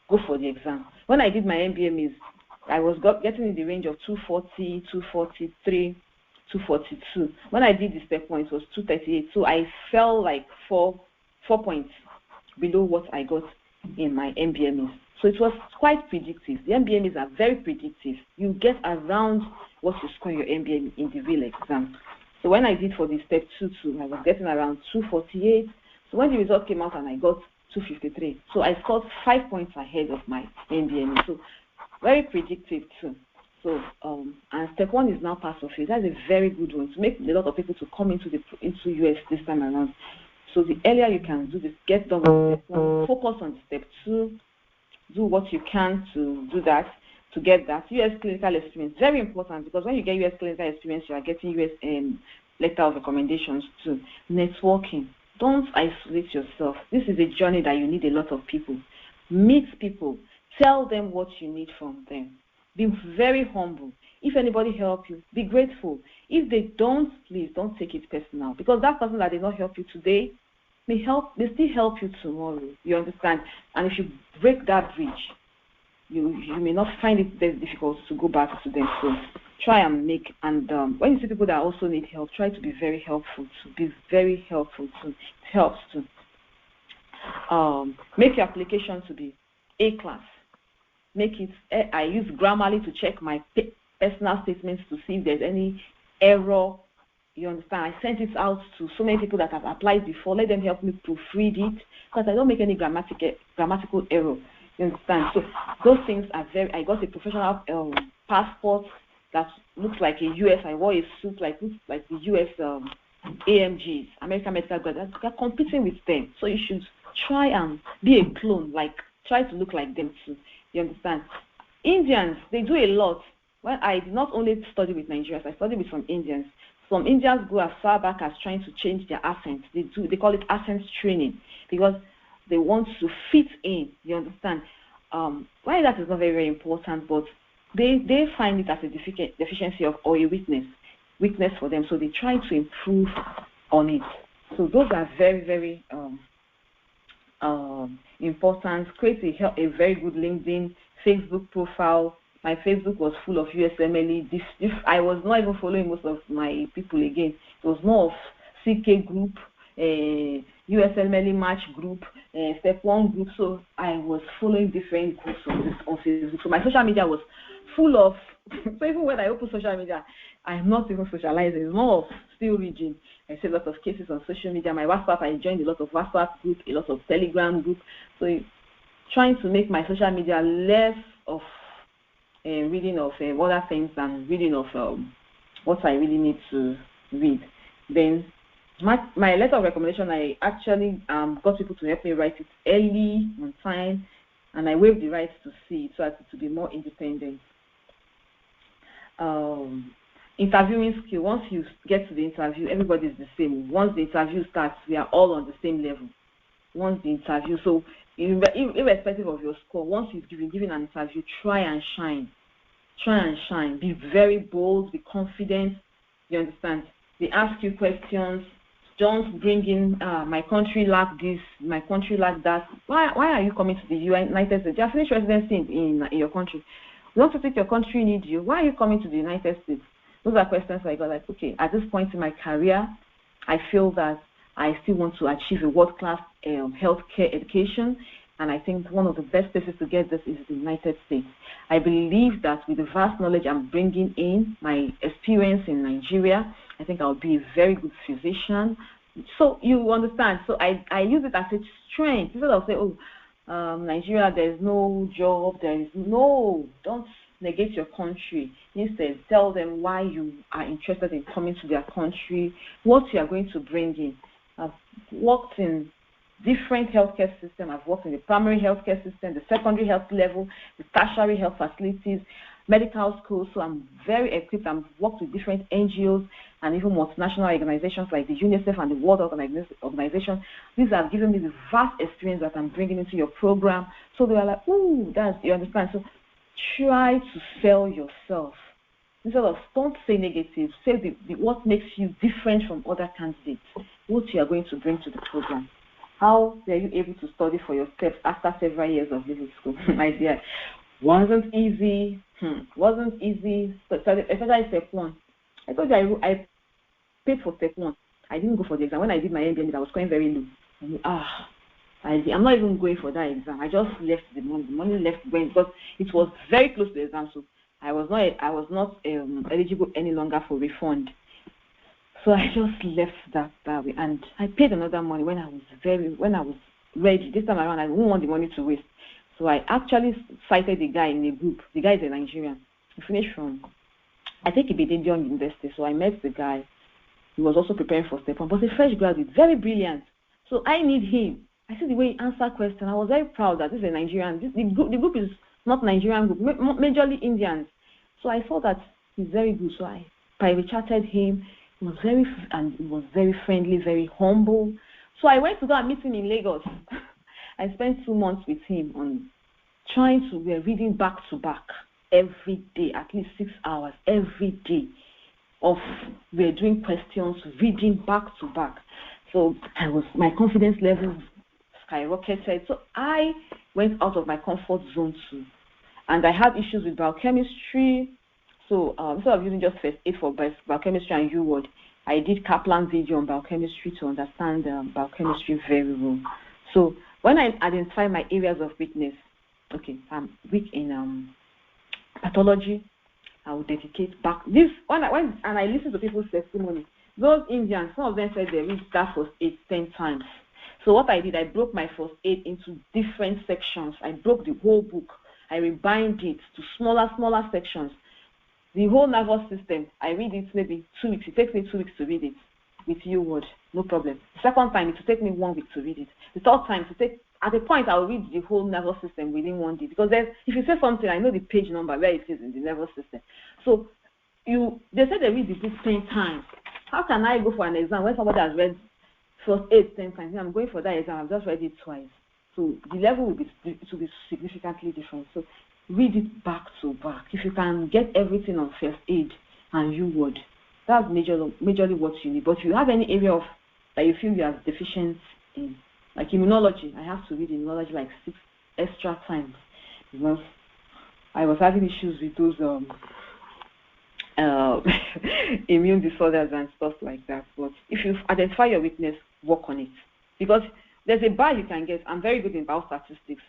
go for the exam. When I did my MBMEs, I was getting in the range of 240, 243, 242. When I did the step 1, it was 238. So I fell like 4 points below what I got in my MBMEs. So it was quite predictive. The MBMEs are very predictive. You get around what you score your MBME in the real exam. So when I did for the step 2 too, I was getting around 248. So when the result came out and I got 253, so I scored 5 points ahead of my MBME. So very predictive too. So and step 1 is now pass or fail. That's a very good one to make a lot of people to come into US this time around. So the earlier you can do this, get done with step 1, focus on step 2, do what you can to do that. to get that. US clinical experience, very important, because when you get US clinical experience, you are getting US letter of recommendations too. Networking. Don't isolate yourself. This is a journey that you need a lot of people. Meet people. Tell them what you need from them. Be very humble. If anybody help you, be grateful. If they don't, please don't take it personal, because that person that did not help you today may still help you tomorrow. You understand? And if you break that bridge, you may not find it very difficult to go back to them. So try and when you see people that also need help, try to be very helpful. Be very helpful too. It helps to make your application to be A class. Make it. I use Grammarly to check my personal statements to see if there's any error. You understand? I sent it out to so many people that have applied before. Let them help me proofread it, because I don't make any grammatical error. You understand? So those things are I got a professional passport that looks like a US. I wore a suit looks like the US AMGs, American Medical Graduates. They're competing with them. So you should try and be a clone, try to look like them too. You understand? Indians, they do a lot. Well, I did not only study with Nigerians, I studied with some Indians. Some Indians go as far back as trying to change their accent. They call it accent training, because they want to fit in. You understand? Why that is not very, very important, but they find it as a deficiency or a weakness for them. So they try to improve on it. So those are very, very important. Create a very good LinkedIn, Facebook profile. My Facebook was full of USMLE. I was not even following most of my people again. It was more of CK group, USMLE match group, step 1 group. So I was following different groups on Facebook. So my social media was full of. So even when I open social media, I'm not even socializing. It's more of still reading. I see a lot of cases on social media. My WhatsApp, I joined a lot of WhatsApp group, a lot of Telegram group. So trying to make my social media less of reading of other things and reading of what I really need to read. Then my letter of recommendation, I actually got people to help me write it early, on time, and I waived the right to see it so as to be more independent. Interviewing skill. Once you get to the interview, everybody is the same. Once the interview starts, we are all on the same level. Once the interview, so irrespective of your score, once you've been given an interview, try and shine. Be very bold, be confident. You understand? They ask you questions. Don't bring in my country lack this, my country lack that. Why are you coming to the United States? You have finished residency in your country. You want to think your country needs you. Why are you coming to the United States? Those are questions I got okay, at this point in my career, I feel that I still want to achieve a world-class healthcare education, and I think one of the best places to get this is the United States. I believe that with the vast knowledge I'm bringing in, my experience in Nigeria, I think I'll be a very good physician. So you understand. So I use it as a strength. Instead of say, Nigeria, there's no job, don't negate your country. Instead, tell them why you are interested in coming to their country, what you are going to bring in. I've worked in different healthcare systems. I've worked in the primary healthcare system, the secondary health level, the tertiary health facilities, medical schools. So I'm very equipped. I've worked with different NGOs and even multinational organizations like the UNICEF and the World Organization. These have given me the vast experience that I'm bringing into your program. So they are like, you understand. So try to sell yourself. Instead of don't say negative, say what makes you different from other candidates, what you are going to bring to the program. How were you able to study for your steps after several years of leaving school? My dear, wasn't easy. Especially step 1. I told you I paid for step 1. I didn't go for the exam. When I did my MBA, I was scoring very low. I'm not even going for that exam. I just left the money. The money left going because it was very close to the exam, so I was not eligible any longer for refund. So I just left that way, and I paid another money when I was ready. This time around, I didn't want the money to waste. So I actually cited the guy in a group. The guy is a Nigerian. He finished from, I think, Ibadan University. So I met the guy. He was also preparing for step 1, but a fresh graduate, very brilliant. So I need him. I see the way he answered questions. I was very proud that this is a Nigerian. The group is not Nigerian group, majorly Indians. So I saw that he's very good. So I private chatted him. He was very friendly, very humble. So I went to go and meet him in Lagos. I spent 2 months with him on we're reading back to back every day, at least 6 hours every day. We're doing questions, reading back to back. So my confidence level skyrocketed. So I went out of my comfort zone too. And I had issues with biochemistry. So instead of using just first aid for biochemistry and U-word, I did Kaplan video on biochemistry to understand biochemistry very well. So when I identify my areas of weakness, okay, I'm weak in pathology, I will dedicate back this and I listen to people's testimony. Those Indians, some of them said they read that first aid 10 times. So what I did, I broke my first aid into different sections. I broke the whole book. I rebind it to smaller sections. The whole nervous system, I read it maybe 2 weeks. It takes me 2 weeks to read it with U-word, no problem. The second time, it will take me 1 week to read it. The third time, at a point, I will read the whole nervous system within 1 day. Because if you say something, I know the page number where it is in the nervous system. So they said they read the book 10 times. How can I go for an exam when somebody has read first aid 10 times? I'm going for that exam, I've just read it twice. So the level will be significantly different. So read it back to back. If you can get everything on first aid and U-word, that's majorly what you need. But if you have any area that you feel you are deficient in, like immunology, I have to read immunology like 6 extra times because I was having issues with those immune disorders and stuff like that. But if you identify your weakness, work on it. Because there's a bar you can get. I'm very good in biostatistics.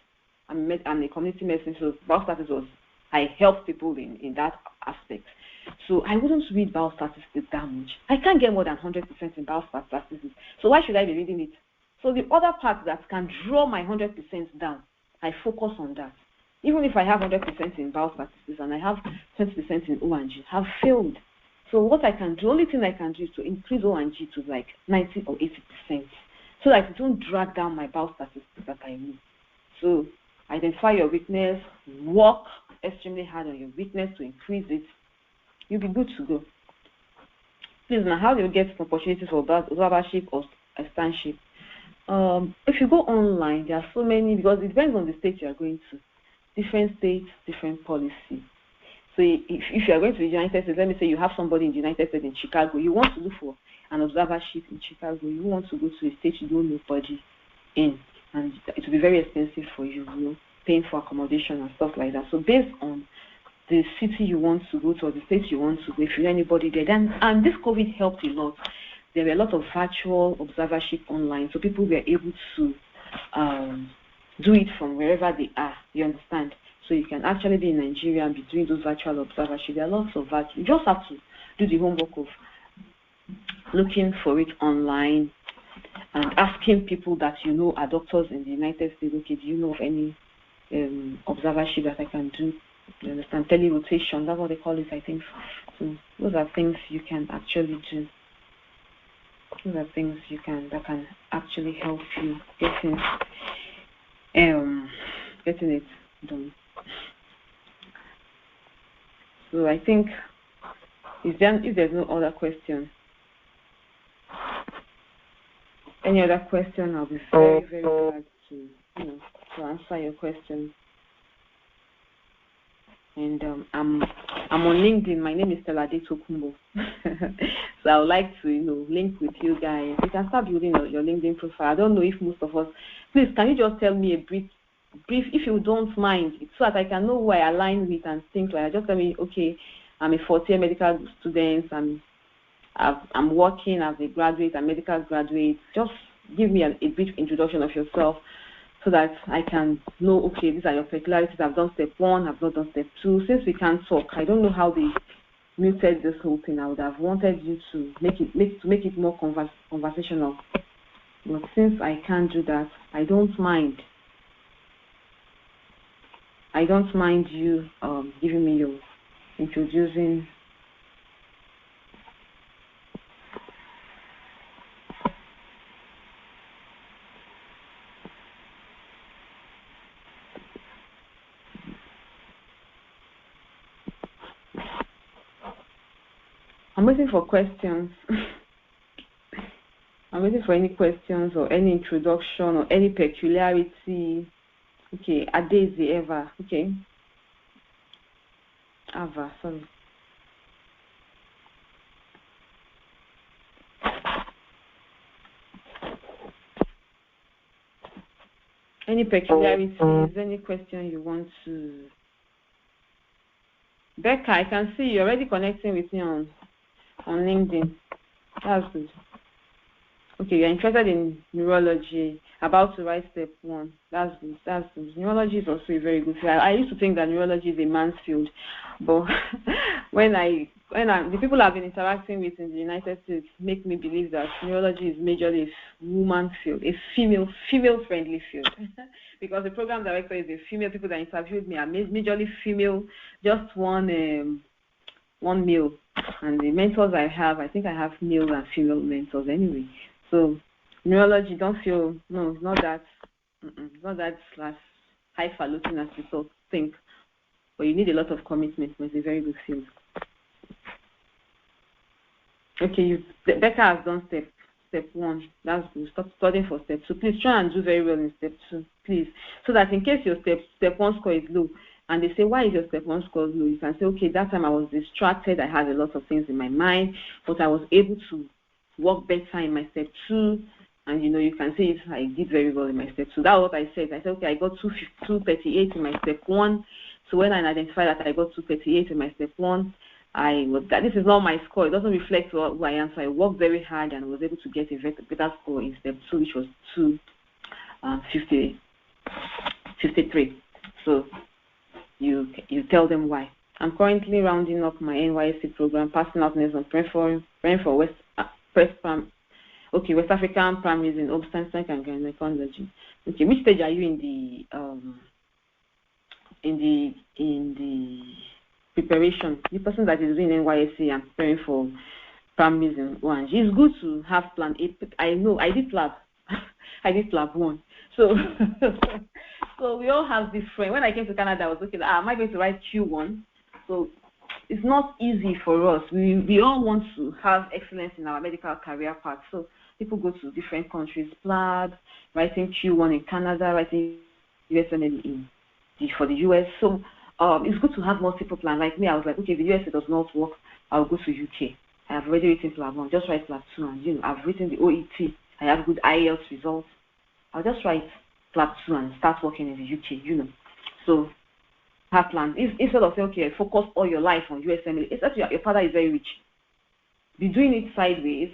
I'm a community medicine, so biostatistics I help people in that aspect. So I wouldn't read biostatistics that much. I can't get more than 100% in biostatistics. So why should I be reading it? So the other part that can draw my 100% down, I focus on that. Even if I have 100% in biostatistics and I have 20% in O&G, I've failed. So what I can do, only thing I can do is to increase O&G to like 90 or 80%, so that it won't drag down my biostatistics that I need. So identify your weakness, work extremely hard on your weakness to increase it. You'll be good to go. Please, now, how do you get opportunities for observership or externship? If you go online, there are so many, because it depends on the state you are going to. Different states, different policy. So if you are going to the United States, let me say you have somebody in the United States in Chicago, you want to look for an observership in Chicago, you want to go to a state you don't know nobody in, and it will be very expensive for you, paying for accommodation and stuff like that. So based on the city you want to go to or the state you want to go, if you know anybody there, and this COVID helped a lot. There were a lot of virtual observership online, so people were able to do it from wherever they are, you understand? So you can actually be in Nigeria and be doing those virtual observership. There are lots of that. You just have to do the homework of looking for it online and asking people that you know are doctors in the United States, okay, do you know of any observership that I can do? You understand? Tele-rotation, that's what they call it, I think. So those are things you can actually do. Those are things that can actually help you getting it done. So I think if there's no other question, any other question, I'll be very, very glad to answer your question. And I'm on LinkedIn. My name is Stella Ditokumbo. So I would like to link with you guys. You can start building your LinkedIn profile. I don't know if most of us. Please, can you just tell me a brief, if you don't mind, so that I can know who I align with and things like that. Just tell me, okay, I'm a fourth-year medical student. I'm working as a graduate, a medical graduate. Just give me a brief introduction of yourself, so that I can know, okay, these are your peculiarities. I've done step 1, I've not done step 2. Since we can't talk, I don't know how they muted this whole thing. I would have wanted you to make it more conversational. But since I can't do that, I don't mind you giving me your introducing. I'm waiting for questions. I'm waiting for any questions or any introduction or any peculiarity. Okay, Ade is the Eva. Okay. Ava, sorry. Any peculiarities, any question you want to... Becca, I can see you're already connecting with me on LinkedIn. That's good. Okay, you're interested in neurology, about to write step 1. That's good. That's good. Neurology is also a very good field. I used to think that neurology is a man's field, but when the people I've been interacting with in the United States make me believe that neurology is majorly a woman's field, a female-friendly field, because the program director is a female. People that interviewed me are majorly female, just one male, and the mentors I think I have male and female mentors anyway. So neurology, don't feel, no, it's not that highfalutin as people think, but you need a lot of commitment. It's a very good field. Okay, Becca has done step 1. That's good. Stop studying for step 2. Please try and do very well in step 2, please, so that in case your step 1 score is low, and they say, why is your step 1 score low? You can say, okay, that time I was distracted. I had a lot of things in my mind, but I was able to work better in my step 2, and you can say I did very well in my step 2. That's what I said. I said, okay, I got 238 in my step 1. So when I identified that I got 238 in my step 1, this is not my score. It doesn't reflect who I am. So I worked very hard and was able to get a better score in step 2, which was 253. So you tell them why. I'm currently rounding up my NYSC program, passing out next on praying for West African primaries in obstetrics and gynecology. Okay, which stage are you in the preparation? The person that is doing NYSC and preparing for primaries in one, it's good to have plan A. I know I did lab. I did lab 1. So so we all have different. When I came to Canada, I was looking, am I going to write Q1? So it's not easy for us. We all want to have excellence in our medical career path. So people go to different countries, PLAB, writing Q1 in Canada, writing USMLE for the US. So it's good to have multiple plans. Like me, I was like, okay, the US does not work, I'll go to UK. I have already written PLAB 1, just write PLAB 2, and I've written the OET. I have good IELTS results. I'll just write PLAB 2 and start working in the UK, So have plans. Instead of saying, okay, focus all your life on USMLE, except your father is very rich. Be doing it sideways,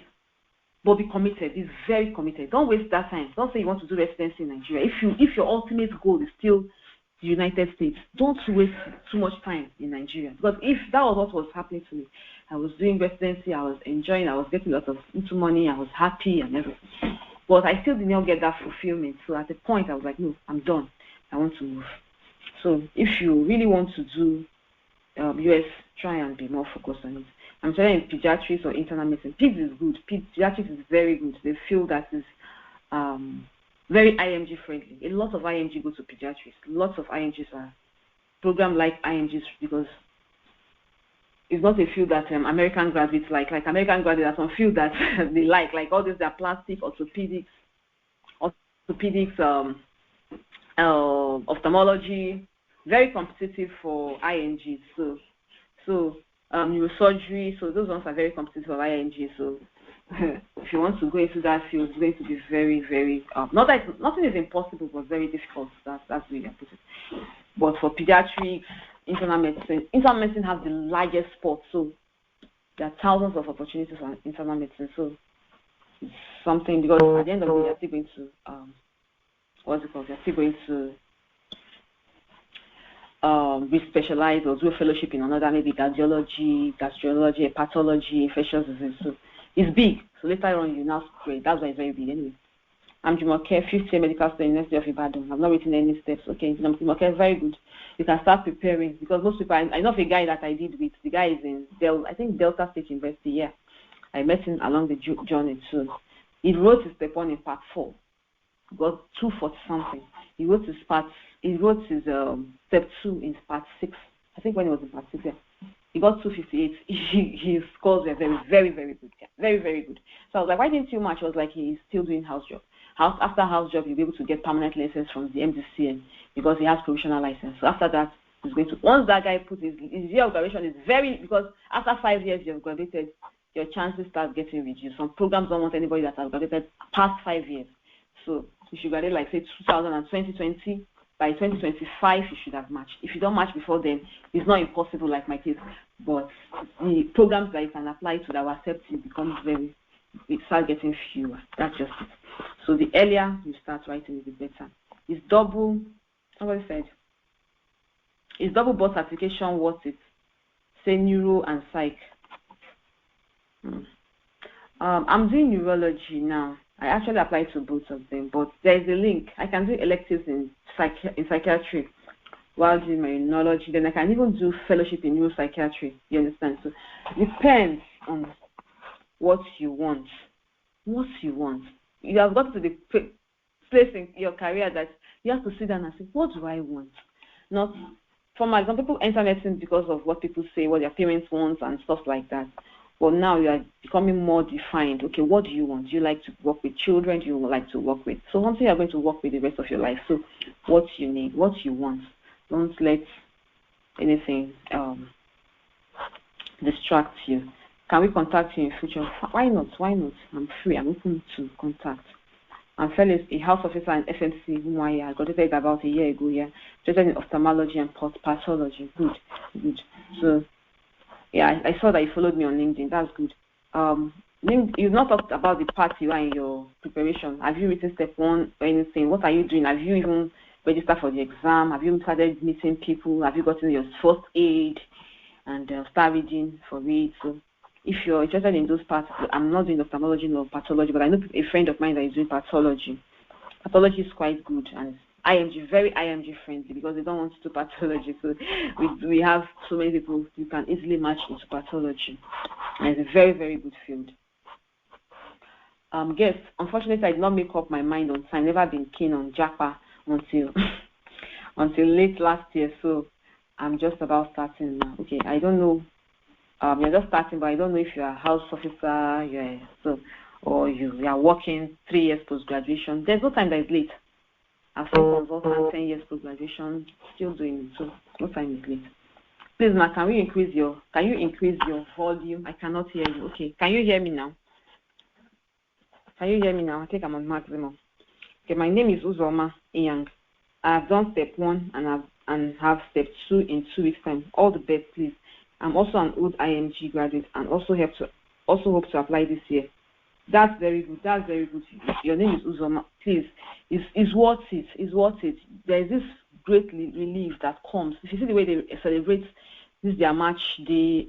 but be committed. He's very committed. Don't waste that time. Don't say you want to do residency in Nigeria. If your ultimate goal is still the United States, don't waste too much time in Nigeria. Because if that was what was happening to me, I was doing residency, I was enjoying, I was getting a lot of money, I was happy and everything. But I still did not get that fulfillment. So at the point, I was like, no, I'm done. I want to move. So if you really want to do US, try and be more focused on it. I'm telling you, pediatrics or internal medicine. Peds is good. Pediatrics is very good. They feel that is very IMG friendly. A lot of IMG go to pediatrics. Lots of IMGs are program like IMGs because it's not a field that American graduates like. Like American graduates are some field that they like all these are plastic, orthopedics, ophthalmology, very competitive for IMGs. So neurosurgery, so those ones are very competitive for IMG. So if you want to go into that field, it's going to be very, very not that nothing is impossible, but very difficult. That's the way I put it. But for pediatrics, internal medicine has the largest spot, so there are thousands of opportunities for internal medicine. So it's something because at the end of the day, you're still going to what's it called? You're still going to re-specialize or do a fellowship in another, maybe cardiology, gastrology, pathology, infectious disease. So it's big. So later on, you now spread. That's why it's very big anyway. I'm Jumoke, 5th year medical student, University of Ibadan. I've not written any steps. Okay, I'm Jumoke, very good. You can start preparing because most people, I know of a guy that I did with. The guy is in Delta State University. Yeah, I met him along the journey too. He wrote his step 1 in part 4. Got 240 something. He wrote his step 2 in part 6. I think when he was in part 6, yeah. He got 258. His scores were very, very, very good. Yeah, very, very good. So I was like, why didn't you match? I was like, he's still doing house job. After house job, he'll be able to get permanent license from the MDCN because he has provisional license. So after that, he's going to, once that guy puts his year of graduation is very, because after 5 years you've graduated, your chances start getting reduced. Some programs don't want anybody that has graduated past 5 years. So you should graduate, like, say, 2020. By 2025, you should have matched. If you don't match before then, it's not impossible like my case. But the programs that you can apply to that will accept you it starts getting fewer. That's just it. So the earlier you start writing, the better. It's double, somebody said, is double board certification worth it? Say neuro and psych. I'm doing neurology now. I actually applied to both of them, but there's a link. I can do electives in psychiatry while doing my neurology. Then I can even do fellowship in neuropsychiatry. You understand? So it depends on what you want. What you want. You have got to the place in your career that you have to sit down and say, what do I want? Not, for my example, people enter medicine because of what people say, what their parents want, and stuff like that. But now you are becoming more defined. Okay, what do you want? Do you like to work with children? Do you like to work with? So something you're going to work with the rest of your life. So what you need, what you want. Don't let anything distract you. Can we contact you in future? Why not? Why not? I'm free. I'm open to contact. I'm Felix, a house officer in FMC, whom I graduated about a year ago here. Graduated in ophthalmology and pathology. Good. So, yeah, I saw that you followed me on LinkedIn. That's good. You've not talked about the part you are in your preparation. Have you written step 1 or anything? What are you doing? Have you even registered for the exam? Have you started meeting people? Have you gotten your first aid and start reading for it? So if you're interested in those parts, I'm not doing ophthalmology nor pathology, but I know a friend of mine that is doing pathology. Pathology is quite good and IMG, very IMG friendly, because they don't want to do pathology. So we have so many people you can easily match into pathology. And it's a very, very good field. Guess, unfortunately, I did not make up my mind on time. Never been keen on JAPA until late last year. So I'm just about starting now. Okay, I don't know. You're just starting, but I don't know if you're a house officer, or you are working 3 years post-graduation. There's no time that is late. I've seen consultants 10 years post-graduation still doing it, so no time is late. Please, Ma, can you increase your volume? I cannot hear you. Okay, can you hear me now? I think I'm on maximum. Okay, my name is Uzoma Iyang. I have done step 1 and have step 2 in 2 weeks' time. All the best, please. I'm also an old IMG graduate and also hope to apply this year. That's very good. Your name is Uzoma. Please, it's worth it. It's worth it. There's this great relief that comes. If you see the way they celebrate this their match day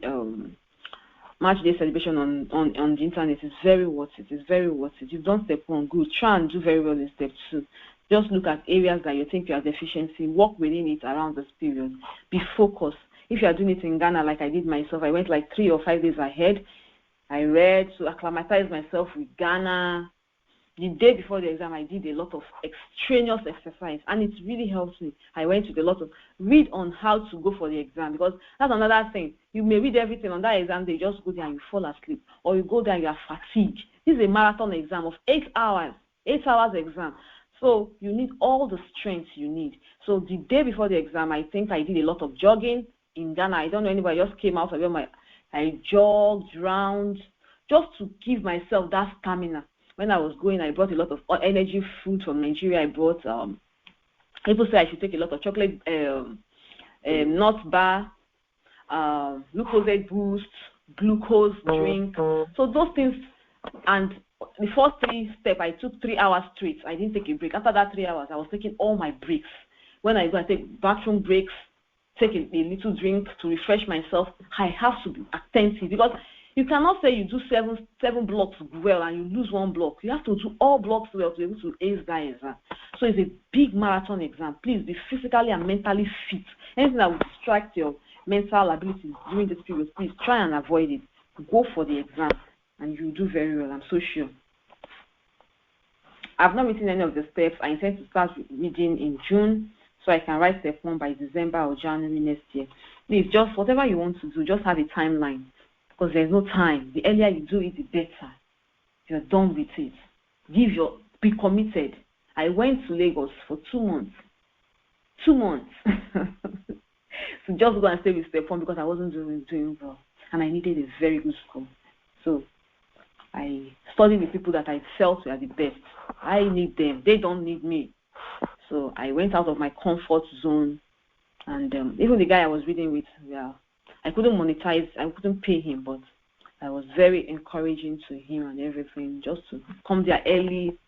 celebration on the internet, it's very worth it. It's very worth it. You've done step 1, good. Try and do very well in step 2. Just look at areas that you think you have deficiency. Work within it around this period. Be focused. If you are doing it in Ghana, like I did myself, I went like 3 or 5 days ahead. I read to acclimatize myself with Ghana. The day before the exam, I did a lot of extraneous exercise, and it really helped me. I went with a lot of read on how to go for the exam, because that's another thing. You may read everything on that exam, they just go there and you fall asleep, or you go there and you are fatigued. This is a marathon exam of 8 hours, 8 hours exam. So you need all the strength you need. So the day before the exam, I think I did a lot of jogging in Ghana. I don't know anybody, I just came out of I jogged around just to give myself that stamina. When I was going, I brought a lot of energy food from Nigeria. I brought, people say I should take a lot of chocolate, nut bar, glucose boost, glucose drink. So those things, and the first 3 steps, I took 3 hours straight. I didn't take a break. After that 3 hours, I was taking all my breaks. When I go, I take bathroom breaks, take a little drink to refresh myself. I have to be attentive, because you cannot say you do seven blocks well and you lose 1 block. You have to do all blocks well to be able to ace that exam. So it's a big marathon exam. Please be physically and mentally fit. Anything that will distract your mental abilities during this period, please try and avoid it. Go for the exam and you'll do very well, I'm so sure. I've not written any of the steps. I intend to start reading in June. so I can write step 1 by December or January next year. Please, just whatever you want to do, just have a timeline, because there's no time. The earlier you do it, the better. You're done with it. Be committed. I went to Lagos for 2 months. 2 months. So just go and stay with step 1 because I wasn't doing well. And I needed a very good school. So I studied with people that I felt were the best. I need them. They don't need me. So I went out of my comfort zone. And even the guy I was reading with, I couldn't monetize. I couldn't pay him, but I was very encouraging to him and everything, just to come there early,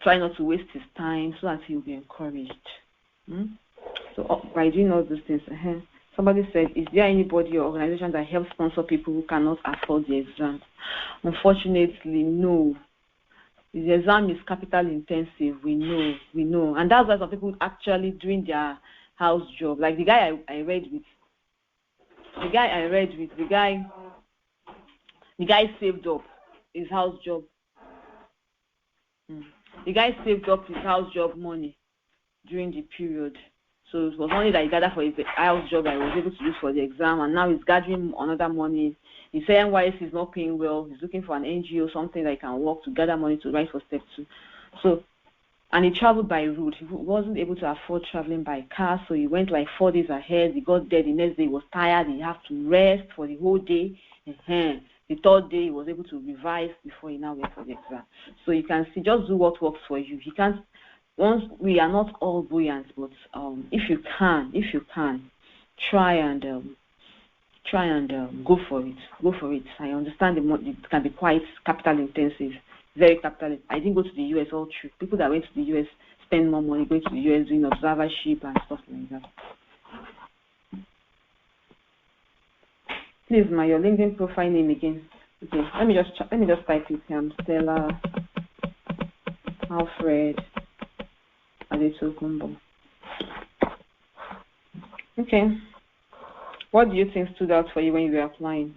try not to waste his time so that he'll be encouraged. So by doing all those things, somebody said, is there anybody or organization that helps sponsor people who cannot afford the exam? Unfortunately, no. The exam is capital intensive, we know. And that's why some people actually doing their house job. Like the guy I read with, the guy saved up his house job. The guy saved up his house job money during the period. So it was only that he gathered for his house job that he was able to use for the exam, and now he's gathering another money. He said NYS is not paying well. He's looking for an NGO, something that he can work to gather money to write for step 2. So, and he traveled by road. He wasn't able to afford traveling by car, so he went like 4 days ahead. He got there. The next day he was tired. He had to rest for the whole day. The 3rd day he was able to revise before he now went for the exam. So you can see, just do what works for you. Once we are not all buoyant, but if you can, try and go for it. I understand it can be quite capital intensive, very capital. I didn't go to the US all true. People that went to the US spend more money going to the US doing observership and stuff like that. Please, your LinkedIn profile name again. Okay, let me just type it. Stella Alfred Adetokunbo. Okay. What do you think stood out for you when you were applying?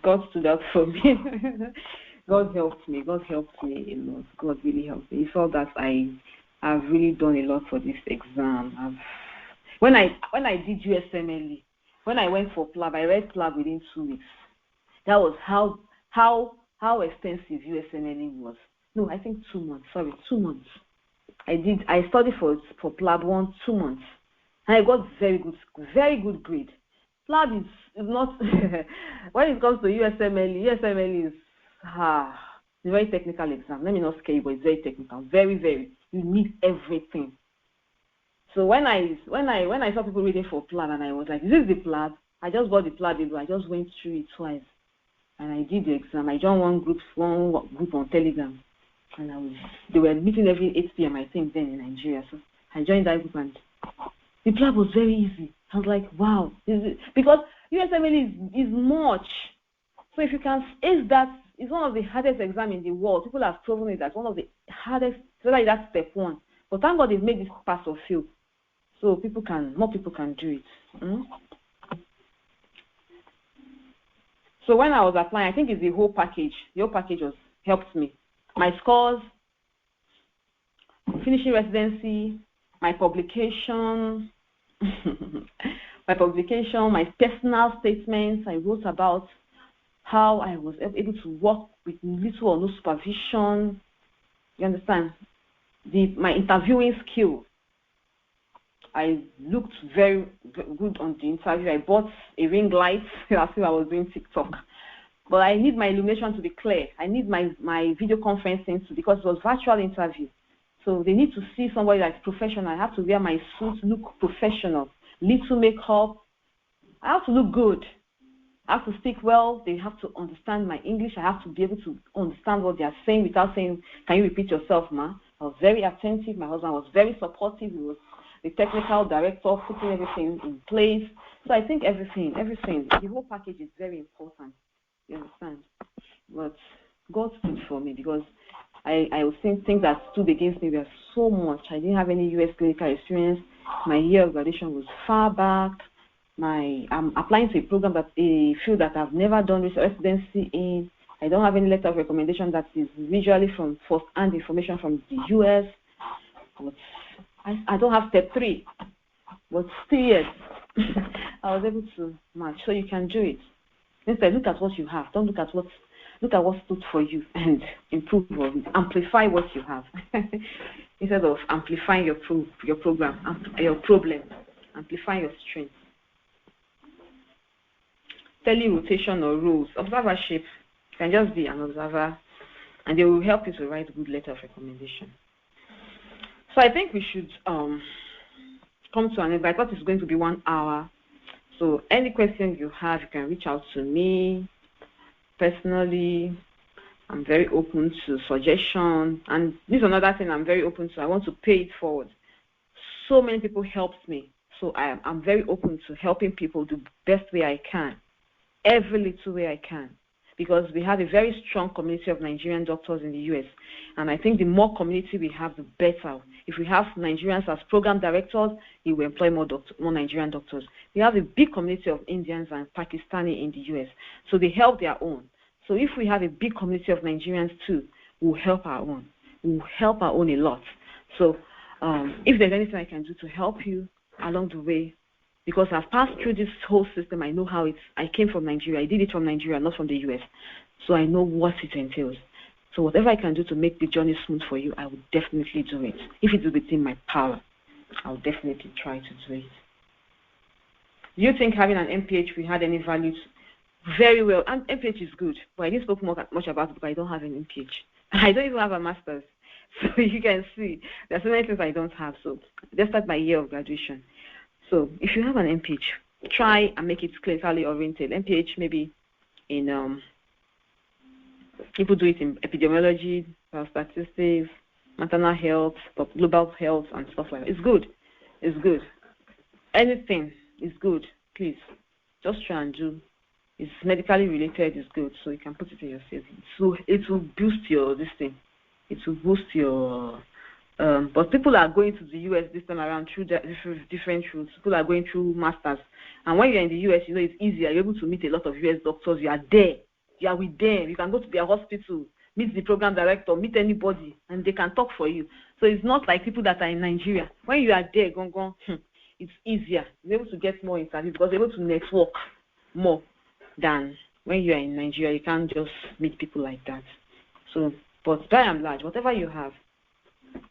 God stood out for me. God helped me. God helped me a lot. God really helped me. He felt that I have really done a lot for this exam. When I did USMLE, when I went for PLAB, I read PLAB within 2 weeks. That was how extensive USMLE was. No, I think 2 months. Sorry, 2 months. I studied for PLAB 1, 2 months. And I got very good grade. PLAB is not, when it comes to USMLE is a very technical exam. Let me not scare you, but it's very technical. Very, very. You need everything. So when I saw people reading for PLAB, and I was like, is this the PLAB? I just got the PLAB. I just went through it twice. And I did the exam. I joined one group on Telegram. And they were meeting every 8 p.m. I think then in Nigeria. So I joined that group, and the PLAB was very easy. I was like, wow, because USMLE is much. So if you can ace that, it's one of the hardest exams in the world. People have proven it as one of the hardest. So like that's step 1. But thank God they've made this pass or fail, so more people can do it. So when I was applying, I think it's the whole package. The whole package helped me. My scores, finishing residency, my publication, my personal statements. I wrote about how I was able to work with little or no supervision. You understand? My interviewing skills. I looked very good on the interview. I bought a ring light as if I was doing TikTok. But I need my illumination to be clear. I need my video conferencing because it was virtual interview. So they need to see somebody that's professional. I have to wear my suit, look professional. Little makeup. I have to look good. I have to speak well. They have to understand my English. I have to be able to understand what they are saying without saying, can you repeat yourself, ma? I was very attentive. My husband was very supportive. He was the technical director, putting everything in place. So I think everything, the whole package is very important. You understand? But God stood for me because I was seeing things that stood against me were so much. I didn't have any U.S. clinical experience. My year of graduation was far back. I'm applying to a field that I've never done residency in. I don't have any letter of recommendation that is visually from first-hand information from the U.S. But I don't have step 3, but still yet I was able to match. So you can do it. Instead, look at what you have. Don't look at what stood for you and improve on it. Amplify what you have instead of amplifying your program, your problem. Amplify your strength. Tele-rotation or rules. Observership can just be an observer, and they will help you to write a good letter of recommendation. So I think we should come to an end. I thought it's going to be 1 hour. So any questions you have, you can reach out to me personally. I'm very open to suggestion. And this is another thing I'm very open to. I want to pay it forward. So many people helped me. So I'm very open to helping people the best way I can, every little way I can, because we have a very strong community of Nigerian doctors in the US. And I think the more community we have, the better. If we have Nigerians as program directors, it will employ more Nigerian doctors. We have a big community of Indians and Pakistani in the US. So they help their own. So if we have a big community of Nigerians too, we'll help our own. We'll help our own a lot. So if there's anything I can do to help you along the way, because I've passed through this whole system, I know how I came from Nigeria. I did it from Nigeria, not from the US. So I know what it entails. So whatever I can do to make the journey smooth for you, I will definitely do it. If it is within my power, I'll definitely try to do it. Do you think having an MPH will add any value? Very well. And MPH is good, but I didn't speak much about it because I don't have an MPH. I don't even have a master's. So you can see, there's so many things I don't have. So let's start my year of graduation. So if you have an MPH, try and make it clinically oriented. MPH maybe in, people do it in epidemiology, statistics, maternal health, global health, and stuff like that. It's good. It's good. Anything is good. Please, just try and do. It's medically related. It's good. So you can put it in your CV. So it will boost your this thing. It will boost your. But people are going to the US this time around through different routes. People are going through masters, and when you're in the US, you know it's easier. You're able to meet a lot of US doctors. You are there. You are with them. You can go to their hospital, meet the program director, meet anybody, and they can talk for you. So it's not like people that are in Nigeria. When you are there, it's easier. You're able to get more interviews because you're able to network more than when you are in Nigeria. You can't just meet people like that. So, but by and large, whatever you have,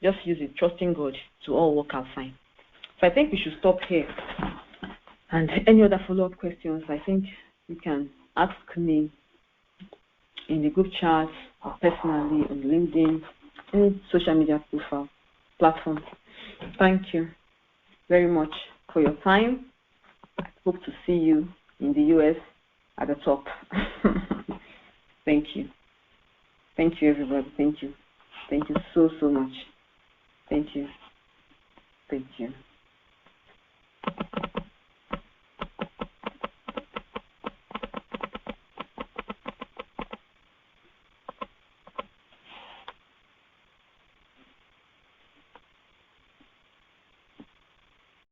just use it, trusting God to all work out fine. So I think we should stop here. And any other follow-up questions, I think you can ask me in the group chat or personally on LinkedIn, any social media platform. Thank you very much for your time. I hope to see you in the US at the top. Thank you. Thank you, everybody. Thank you. Thank you so much. Thank you. Thank you.